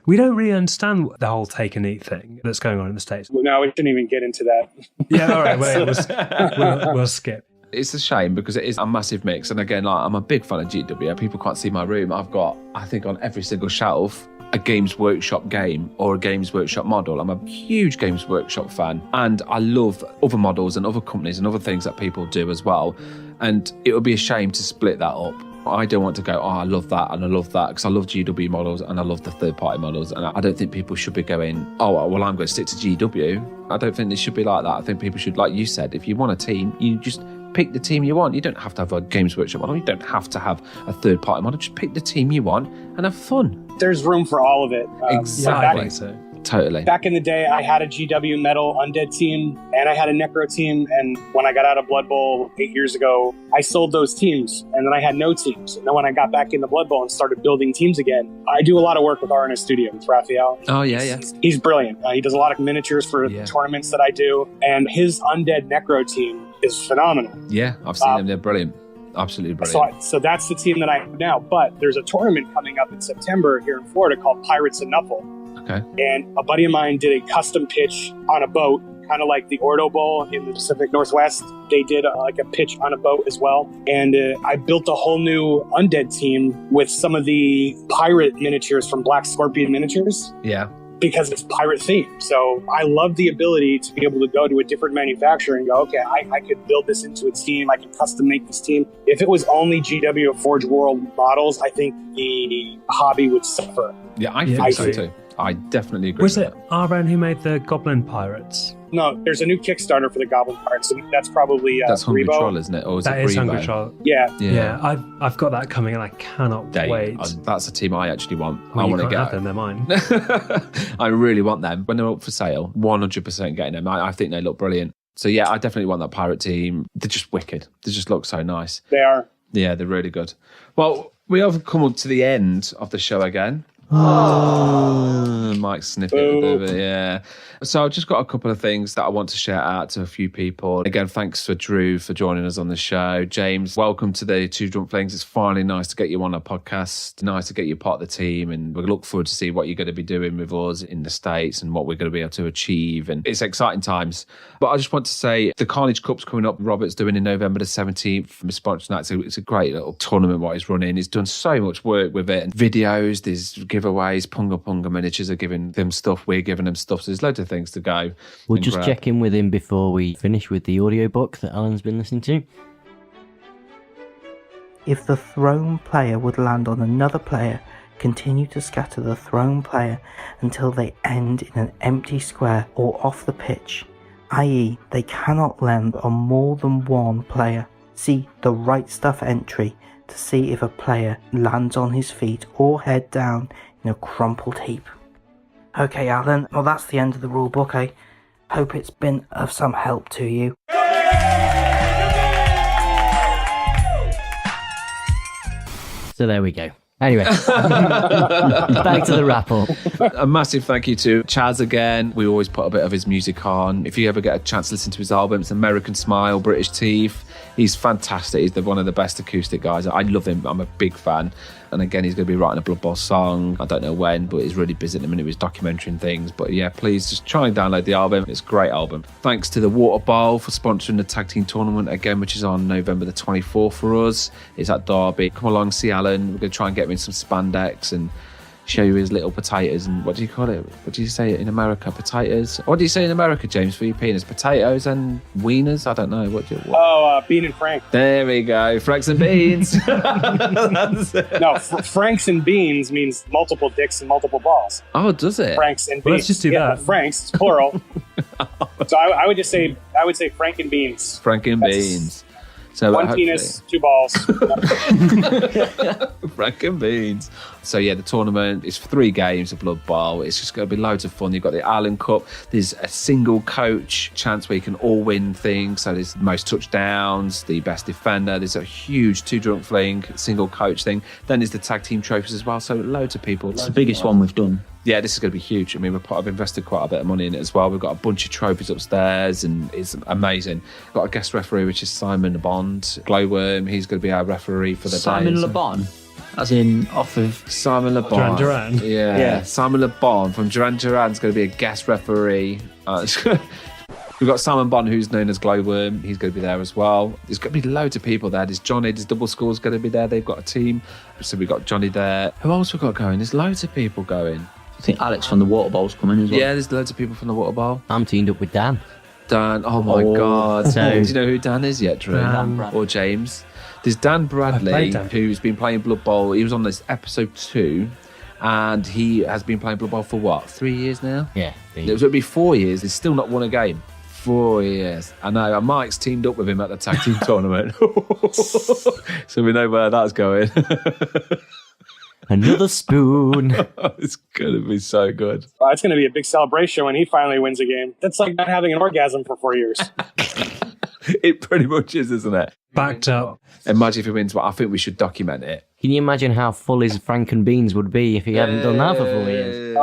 We don't really understand the whole take and eat thing that's going on in the States. Well, no, we shouldn't even get into that. Yeah, all right, we'll skip. It's a shame because it is a massive mix. And again, like, I'm a big fan of GW. People can't see my room. I've got, I think, on every single shelf, a Games Workshop game or a Games Workshop model. I'm a huge Games Workshop fan, and I love other models and other companies and other things that people do as well. And it would be a shame to split that up. I don't want to go, I love that and I love that, because I love GW models and I love the third-party models. And I don't think people should be going, oh, well, I'm going to stick to GW. I don't think it should be like that. I think people should, like you said, if you want a team, you just pick the team you want. You don't have to have a Games Workshop model. You don't have to have a third-party model. Just pick the team you want and have fun. There's room for all of it. Exactly. Totally. Back in the day, I had a GW Metal Undead team and I had a Necro team. And when I got out of Blood Bowl 8 years ago, I sold those teams and then I had no teams. And then when I got back into Blood Bowl and started building teams again, I do a lot of work with RNS Studio with Raphael. Oh, yeah. He's brilliant. He does a lot of miniatures for tournaments that I do. And his Undead Necro team is phenomenal. Yeah, I've seen them. They're brilliant. Absolutely brilliant. So that's the team that I have now. But there's a tournament coming up in September here in Florida called Pirates and Knuffle. Okay. And a buddy of mine did a custom pitch on a boat, kind of like the Ordo Bowl in the Pacific Northwest. They did like a pitch on a boat as well. And I built a whole new Undead team with some of the pirate miniatures from Black Scorpion Miniatures. Yeah. Because it's pirate themed. So I love the ability to be able to go to a different manufacturer and go, okay, I could build this into a team. I can custom make this team. If it was only GW Forge World models, I think the hobby would suffer. Yeah, I think so too. I definitely agree. Was it Arben who made the Goblin Pirates? No, there's a new Kickstarter for the Goblin Pirates, and that's probably that's Hungry Rebo. Troll, isn't it? Or is that it is Rebo? Hungry Troll. Yeah. I've got that coming, and I cannot wait. That's a team I actually want. Well, I want to get get them. They're mine. I really want them when they're up for sale. 100% getting them. I think they look brilliant. So yeah, I definitely want that pirate team. They're just wicked. They just look so nice. They are. Yeah, they're really good. Well, we have come up to the end of the show again. Mike snippet. Yeah. So I've just got a couple of things that I want to shout out to a few people. Again, thanks for Drew for joining us on the show. James, welcome to the Two Drunk Flings. It's finally nice to get you on a podcast. Nice to get you part of the team, and we look forward to see what you're going to be doing with us in the States and what we're going to be able to achieve. And it's exciting times. But I just want to say the Carnage Cup's coming up. Robert's doing in November the 17th from Sponge Night. So it's a great little tournament what he's running. He's done so much work with it and videos. There's giveaways giveaways. Punga Miniatures are giving them stuff. We're giving them stuff. So there's loads of things to go. We'll just check in with him before we finish with the audiobook that Alan's been listening to. If the thrown player would land on another player, continue to scatter the thrown player until they end in an empty square or off the pitch, i.e. they cannot land on more than one player. See the Right Stuff entry to see if a player lands on his feet or head down in a crumpled heap. Okay, Alan, well that's the end of the rulebook. I hope it's been of some help to you. So there we go. Anyway, back to the wrap-up. A massive thank you to Chaz again. We always put a bit of his music on. If you ever get a chance to listen to his album, it's American Smile, British Teeth. He's fantastic. He's one of the best acoustic guys. I love him. I'm a big fan. And again, he's going to be writing a Blood Bowl song. I don't know when, but he's really busy at the minute with his documentary and things. But yeah, please just try and download the album. It's a great album. Thanks to the Water Bowl for sponsoring the tag team tournament again, which is on November the 24th for us. It's at Derby. Come along, see Alan. We're going to try and get him in some spandex and show you his little potatoes. And what do you call it? What do you say in America? Potatoes? What do you say in America, James, for your penis? Potatoes and wieners? I don't know. What? Bean and Frank. There we go. Franks and beans. No, Franks and beans means multiple dicks and multiple balls. Oh, does it? Franks and beans. Well, let's just do that. Franks, plural. So I would say Frank and beans. Frank and beans. So one penis, two balls. Frank and beans. So yeah, the tournament is 3 games of Blood Bowl. It's just going to be loads of fun. You've got the Allen Cup. There's a single coach chance where you can all win things. So there's the most touchdowns, the best defender. There's a huge 2 drunk fling single coach thing. Then there's the tag team trophies as well. So loads of people. It's the biggest one we've done. Yeah, this is going to be huge. I mean, I've invested quite a bit of money in it as well. We've got a bunch of trophies upstairs and it's amazing. We've got a guest referee, which is Simon Le Bond. Glowworm, he's going to be our referee for the Simon day. Le Bond? As in off of... Simon Le Bond. Duran Duran? Yeah. Simon Le Bond from Duran Duran's going to be a guest referee. We've got Simon Bond, who's known as Glowworm. He's going to be there as well. There's going to be loads of people there. There's Johnny, there's Double Skull's going to be there. They've got a team. So we've got Johnny there. Who else we got going? There's loads of people going. I think Alex from the Water Bowl's coming as well. Yeah, there's loads of people from the Water Bowl. I'm teamed up with Dan. Dan, oh my God. So, do you know who Dan is yet, Drew? Or James? There's Dan Bradley, who's been playing Blood Bowl. He was on this episode 2, and he has been playing Blood Bowl for what, 3 years now? Yeah. It would be 4 years. He's still not won a game. 4 years. I know. Mike's teamed up with him at the tag team tournament. So we know where that's going. Another spoon. It's going to be so good. It's going to be a big celebration when he finally wins a game. That's like not having an orgasm for 4 years. It pretty much is, isn't it? Backed up. Imagine if he wins, but I think we should document it. Can you imagine how full his Frank and Beans would be if he hadn't done that for 4 years?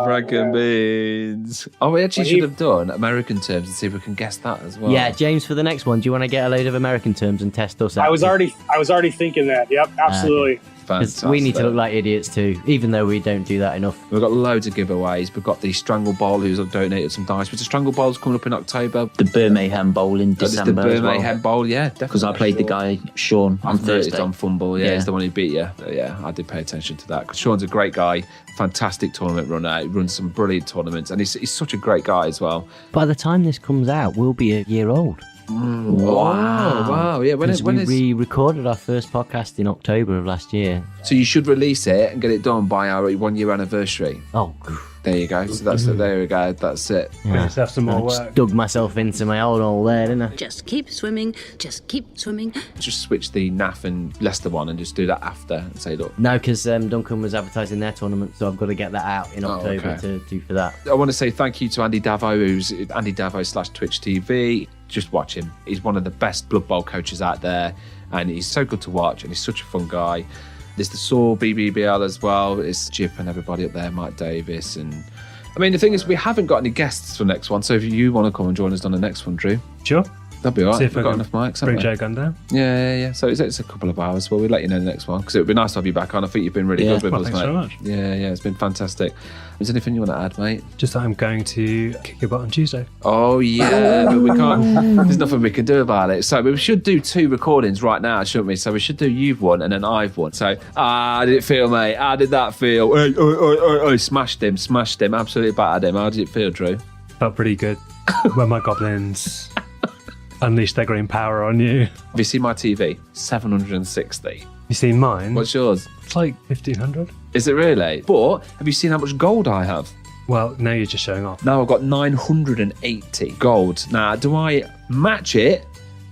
Frank and Beans. Oh, we actually should have done American terms and see if we can guess that as well. Yeah, James, for the next one, do you want to get a load of American terms and test us out? I was already thinking that. Yep, absolutely. Because we need to look like idiots too, even though we don't do that enough. We've got loads of giveaways. We've got the Strangle Bowl, who's donated some dice. But the Strangle Bowl's coming up in October. The Birmingham Bowl in December. The Birmingham Bowl, yeah, definitely. Because I played the guy, Sean, on Thursday. On Fumble, yeah, he's the one who beat you. Yeah, I did pay attention to that. Because Sean's a great guy, fantastic tournament runner. He runs some brilliant tournaments, and he's such a great guy as well. By the time this comes out, we'll be a year old. Wow. Yeah, when we recorded our first podcast in October of last year. So you should release it and get it done by our 1 year anniversary. Oh, there you go. So there we go. That's it. Yeah. We just have some more work. Just dug myself into my old hole there, didn't I? Just keep swimming. Just keep swimming. Just switch the NAF and Leicester one and just do that after and say, look. No, because Duncan was advertising their tournament, so I've got to get that out in October to do for that. I want to say thank you to Andy Davo, who's Andy Davo/Twitch TV. Just watch him. He's one of the best Blood Bowl coaches out there, and he's so good to watch, and he's such a fun guy. There's the Saw BBBL as well. It's Jip and everybody up there, Mike Davis. And I mean, the thing is, we haven't got any guests for next one, so if you want to come and join us on the next one, Drew. Sure. That'd be all right. See if We've I got can enough mics, haven't bring we? Joe Gunn down. Yeah. So it's a couple of hours. Well, we'll let you know the next one because it would be nice to have you back on. I think you've been really good with us, thanks mate. very much. Yeah, it's been fantastic. Is there anything you want to add, mate? Just that I'm going to kick your butt on Tuesday. Oh, yeah, but we can't. There's nothing we can do about it. So we should do 2 recordings right now, shouldn't we? So we should do you've won and then I've won. So, how did it feel, mate? How did that feel? Hey, smashed him, absolutely battered him. How did it feel, Drew? Felt pretty good when my goblins unleashed their green power on you. Have you seen my TV? 760. You seen mine? What's yours? It's like 1,500. Is it really? But have you seen how much gold I have? Well, now you're just showing off. Now I've got 980 gold. Now, do I match it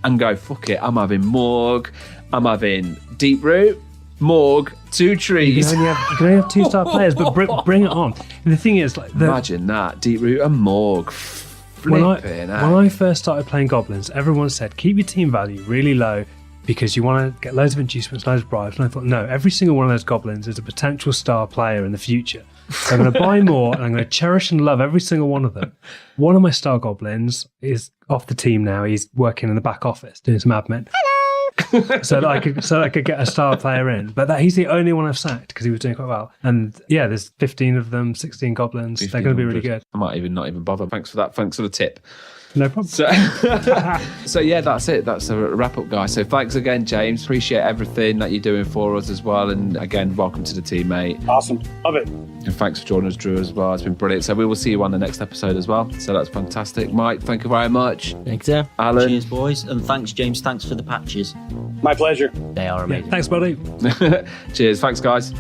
and go, fuck it, I'm having Morg, I'm having Deep Root, Morg, 2 trees. You can only have 2-star players, but bring it on. And the thing is, like, imagine that, Deep Root and Morg. When I first started playing goblins, everyone said keep your team value really low because you want to get loads of inducements, loads of bribes. And I thought, no, every single one of those goblins is a potential star player in the future. So I'm going to buy more and I'm going to cherish and love every single one of them. One of my star goblins is off the team now. He's working in the back office doing some admin. so that I could get a star player in. But he's the only one I've sacked because he was doing quite well. And yeah, there's 15 of them, 16 goblins. They're going to be really good. I might not even bother. Thanks for that. Thanks for the tip. No problem. So yeah, that's it. That's a wrap up, guys. So thanks again, James. Appreciate everything that you're doing for us as well. And again, welcome to the team, mate. Awesome. Love it. And thanks for joining us, Drew, as well. It's been brilliant. So we will see you on the next episode as well. So that's fantastic. Mike, thank you very much. Thanks, sir. Alan. Cheers, boys. And thanks, James. Thanks for the patches. My pleasure. They are amazing. Thanks, buddy. Cheers. Thanks, guys.